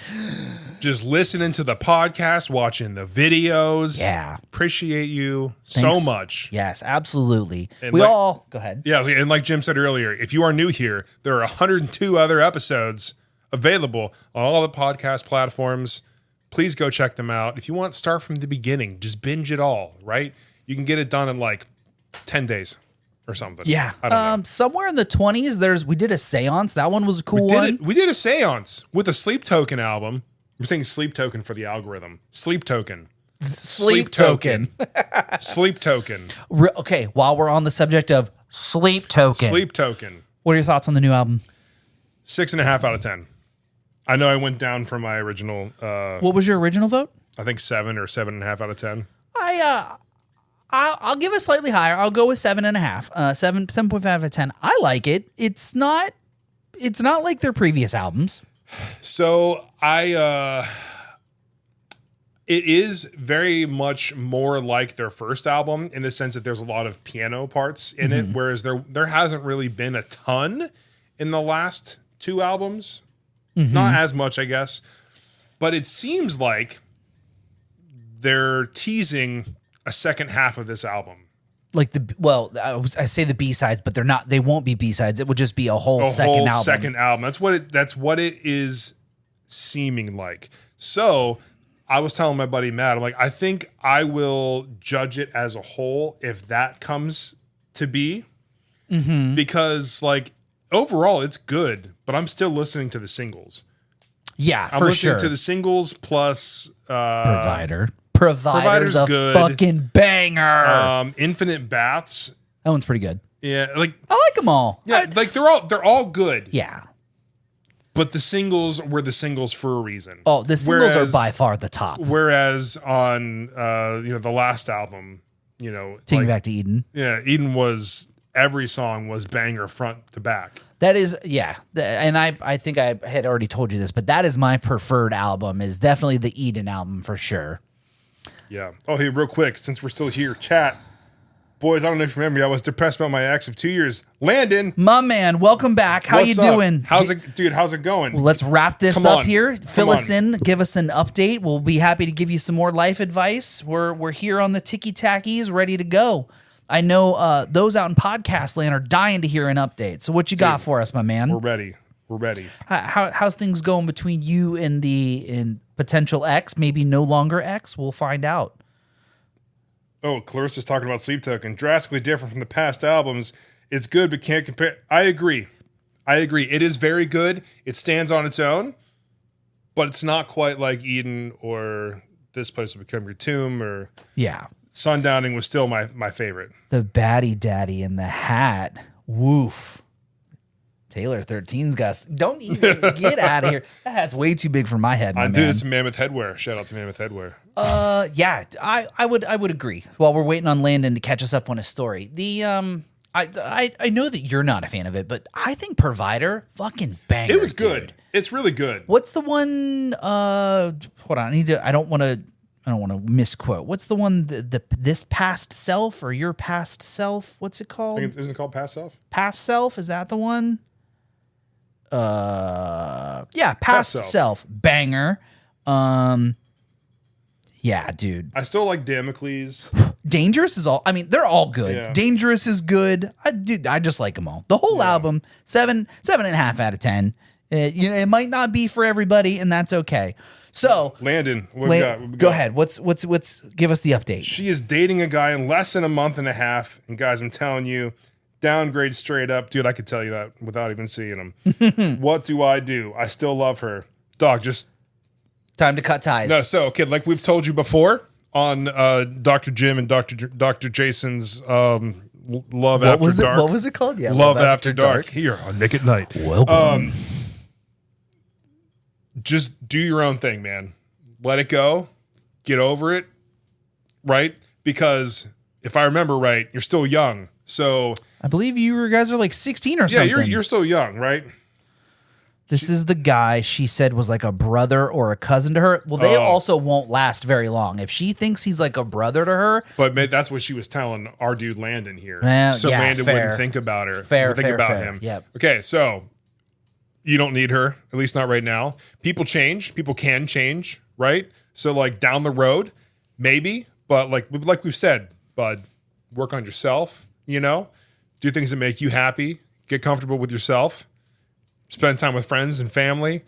Just listening to the podcast, watching the videos. Yeah. Appreciate you Thanks. so much. yes, absolutely. And We like- all go ahead. Yeah, and like Jim said earlier, if you are new here, there are 102 other episodes available on all the podcast platforms. Please go check them out. If you want, start from the beginning. Just binge it all, right? You can get it done in like 10 days or something. Yeah. I don't know. Somewhere in the 20s, we did a seance. That one was a cool one. We did a seance with a Sleep Token album. I'm saying Sleep Token for the algorithm. Sleep Token. Sleep Token. Sleep Token. Okay, while we're on the subject of Sleep Token, Sleep Token. what are your thoughts on the new album? 6.5 out of 10. I know I went down from my original, What was your original vote? I think 7 or 7.5 out of 10. I'll give it slightly higher. I'll go with 7.5. 7.5 out of 10. I like it. It's not like their previous albums. So it is very much more like their first album in the sense that there's a lot of piano parts in it, whereas there hasn't really been a ton in the last 2 albums. Not as much, I guess. But it seems like they're teasing a second half of this album. Like I say the B-sides, but they're not. They won't be B-sides. It would just be a whole second album. Second album. That's what it is seeming like. So I was telling my buddy Matt, I'm like, I think I will judge it as a whole if that comes to be. Because like overall it's good, but I'm still listening to the singles. Yeah, I'm for listening sure. to the singles plus Provider's Provider's a good. fucking banger. Infinite Baths. That one's pretty good. Yeah, like I like them all. like they're all good. Yeah. But the singles were the singles for a reason. Oh, the singles are Whereas- by far the top. Whereas on the last album, Taking Me Back to Eden. yeah, Eden was every song was banger front to back. That is, yeah. And I think I had already told you this, but that is my preferred album, is definitely the Eden album for sure. Yeah. Oh, hey, real quick, since we're still here, chat. Boys, I don't know if you remember, I was depressed about my ex of 2 years. Landon, My man, welcome back. How what's you up? doing? How's it, dude? How's it going? Well, let's wrap this Come up on. here. Fill Come us on. in. Give us an update. We'll be happy to give you some more life advice. We're here on the Ticky Tackies, ready to go. I know those out in podcast land are dying to hear an update. So what you got for us, my man? We're ready. We're ready. How's things going between you and the potential ex? Maybe no longer ex. We'll find out. Oh, Clarissa's talking about Sleep Token. Drastically different from the past albums. It's good, but can't compare. I agree. It is very good. It stands on its own, but it's not quite like Eden or This Place Will Become Your Tomb or Yeah. Sundowning was still my favorite. The baddie daddy in the hat. Woof. Taylor 13's got. Don't even get out of here. That hat's way too big for my head, my Dude, man. it's Mammoth Headwear. Shout out to Mammoth Headwear. Yeah, I would agree. While we're waiting on Landon to catch us up on his story, I know that you're not a fan of it, but I think Provider fucking banger. It was good. dude. It's really good. What's the one? Hold on, I don't want to misquote. What's the one? This past self or your past self? What's it called? Isn't it called Past Self? Past self, is that the one? Yeah, past Self. self banger. Yeah, dude. I still like Damocles. Dangerous is all. I mean, they're all good. Yeah. Dangerous is good. I just like them all. The whole album, 7.5 out of 10. It might not be for everybody, and that's okay. So, Landon, what we got? What we go got? ahead. What's give us the update? She is dating a guy in less than a month and a half. And guys, I'm telling you, downgrade straight up. Dude, I could tell you that without even seeing him. What do? I still love her. Dog, just... Time to cut ties. No, so, kid, like we've told you before on Dr. Jim and Dr. Jason's Love After Dark. What was it called? Yeah, Love After Dark. Here on Nick at Night. Welcome. Just do your own thing, man. Let it go. Get over it. Right? Because if I remember right, you're still young. So I believe you guys are like 16 or something. yeah, you're still young, right? This is the guy she said was like a brother or a cousin to her. Well, they also won't last very long. If she thinks he's like a brother to her. But that's what she was telling our dude Landon here. So yeah, Landon fair. wouldn't think about her. Fair, think about fair. him. Yep. Okay, so you don't need her, at least not right now. People change. People can change, right? So like down the road, maybe. But like we've said, bud, work on yourself, do things that make you happy, get comfortable with yourself, spend time with friends and family.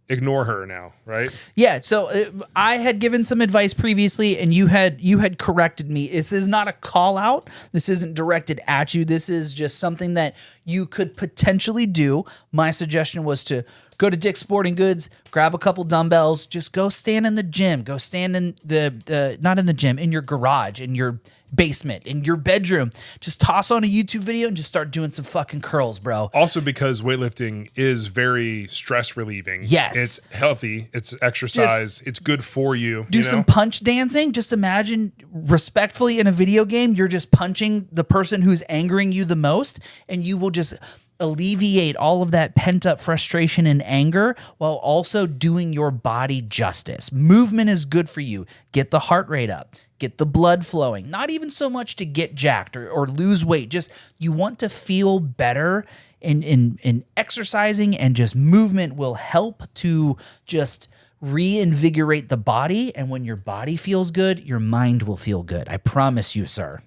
Ignore her now, right? Yeah. So I had given some advice previously, and you had corrected me. This is not a call out. This isn't directed at you. This is just something that you could potentially do. My suggestion was to go to Dick's Sporting Goods, grab a couple dumbbells, just go stand in the gym. Go stand in the not in the gym, in your garage, in your basement, in your bedroom. Just toss on a YouTube video and just start doing some fucking curls, bro. Also because weightlifting is very stress relieving. Yes. It's healthy. It's exercise. It's good for you. Do some punch dancing. Just imagine respectfully in a video game, you're just punching the person who's angering you the most, and you will just alleviate all of that pent up frustration and anger while also doing your body justice. Movement is good for you. Get the heart rate up. Get the blood flowing. Not even so much to get jacked or lose weight. Just you want to feel better in exercising, and just movement will help to just reinvigorate the body. And when your body feels good, your mind will feel good. I promise you, sir.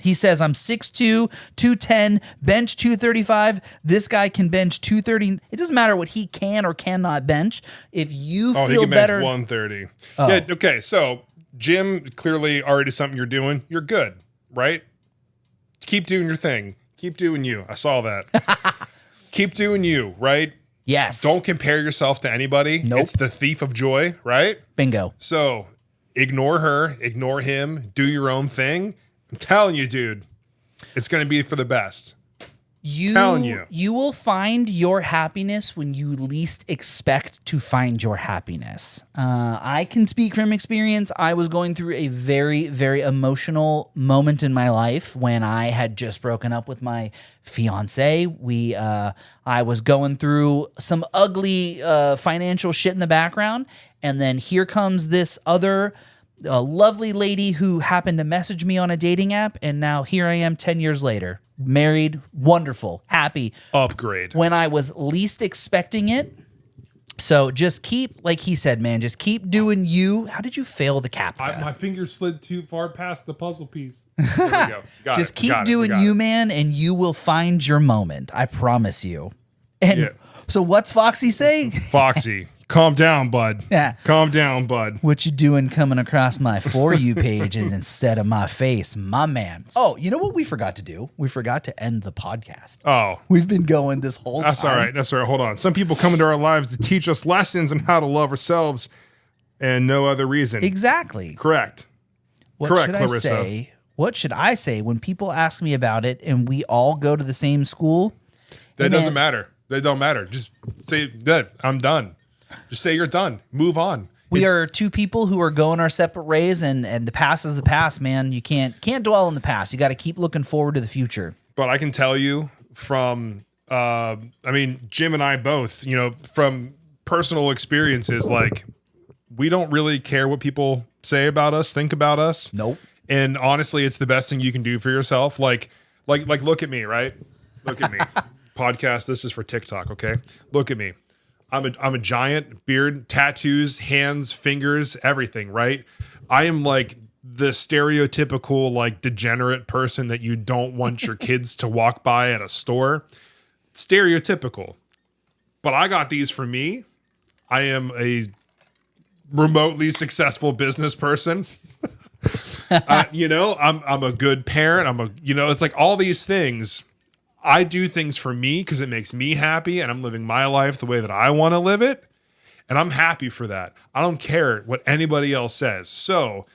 He says, I'm 6'2", 210, bench 235. This guy can bench 230. It doesn't matter what he can or cannot bench. If you he feel can better. bench 130. Yeah, okay, so gym, clearly already something you're doing. You're good, right? Keep doing your thing. Keep doing you. I saw that. Keep doing you, right? Yes. Don't compare yourself to anybody. Nope. It's the thief of joy, right? Bingo. So ignore her, ignore him, do your own thing. I'm telling you, dude, it's going to be for the best. Telling you. You will find your happiness when you least expect to find your happiness. I can speak from experience. I was going through a very, very emotional moment in my life when I had just broken up with my fiance. I was going through some ugly financial shit in the background, and then here comes this other a lovely lady who happened to message me on a dating app, and now here I am 10 years later, married, wonderful, happy. Upgrade. When I was least expecting it. So just keep, like he said, man, just keep doing you. How did you fail the Kafka? My finger slid too far past the puzzle piece. There we go. Just keep doing you, man, and you will find your moment. I promise you. And so what's Foxy say? Foxy, calm down, bud. Yeah. Calm down, bud. What you doing coming across my For You page and instead of my face, my man? Oh, you know what we forgot to do? We forgot to end the podcast. Oh. We've been going this whole time. That's all right. That's all right. Hold on. Some people come into our lives to teach us lessons on how to love ourselves and no other reason. Exactly. Correct. What Correct, should I Clarissa. say? What should I say when people ask me about it and we all go to the same school? That Hey, doesn't man, matter. That don't matter. Just say, good, I'm done. Just say you're done. Move on. We are two people who are going our separate ways, and the past is the past, man. You can't dwell on the past. You got to keep looking forward to the future. But I can tell you from, Jim and I both, from personal experiences, like we don't really care what people say about us, think about us. Nope. And honestly, it's the best thing you can do for yourself. Like, look at me, right? Look at me. Podcast. This is for TikTok. Okay. Look at me. I'm a giant, beard, tattoos, hands, fingers, everything. Right. I am like the stereotypical like degenerate person that you don't want your kids to walk by at a store. Stereotypical. But I got these for me. I am a remotely successful business person. You know, I'm a good parent. It's like all these things. I do things for me because it makes me happy and I'm living my life the way that I want to live it. And I'm happy for that. I don't care what anybody else says. So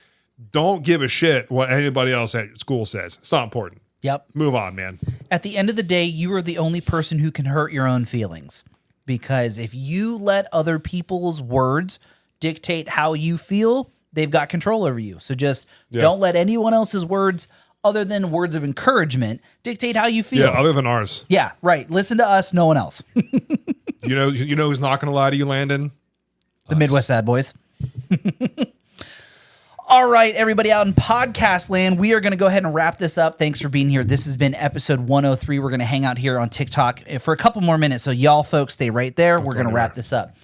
don't give a shit what anybody else at school says. It's not important. Yep. Move on, man. At the end of the day, you are the only person who can hurt your own feelings. Because if you let other people's words dictate how you feel, they've got control over you. So just don't let anyone else's words, other than words of encouragement, dictate how you feel. Yeah, other than ours. Yeah, right. Listen to us, no one else. You know who's not going to lie to you, Landon? The Midwest Sad Boys. All right, everybody out in podcast land, we are going to go ahead and wrap this up. Thanks for being here. This has been episode 103. We're going to hang out here on TikTok for a couple more minutes. So y'all folks stay right there. We're going to wrap this up.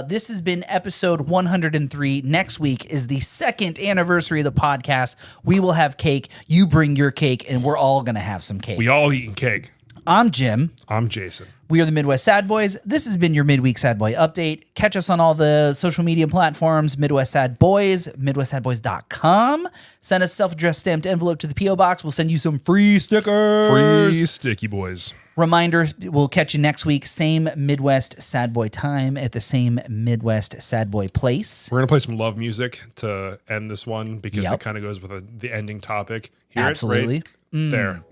This has been episode 103. Next week is the 2nd anniversary of the podcast. We will have cake. You bring your cake, and we're all going to have some cake. We all eating cake. I'm Jim. I'm Jason. We are the Midwest Sad Boys. This has been your Midweek Sad Boy Update. Catch us on all the social media platforms, Midwest Sad Boys, MidwestSadBoys.com. Send us a self-addressed stamped envelope to the P.O. Box. We'll send you some free stickers. Free sticky boys. Reminder, we'll catch you next week. Same Midwest Sad Boy time at the same Midwest Sad Boy place. We're going to play some love music to end this one because Yep. it kind of goes with the ending topic. Hear Absolutely. It, right? There.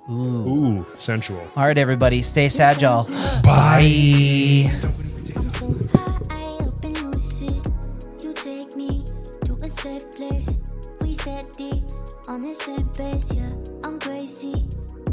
Ooh, sensual. All right, everybody. Stay sad, y'all. Bye. I'm so high up and lucid. You take me to a safe place. We steady on the same pace, yeah. I'm crazy.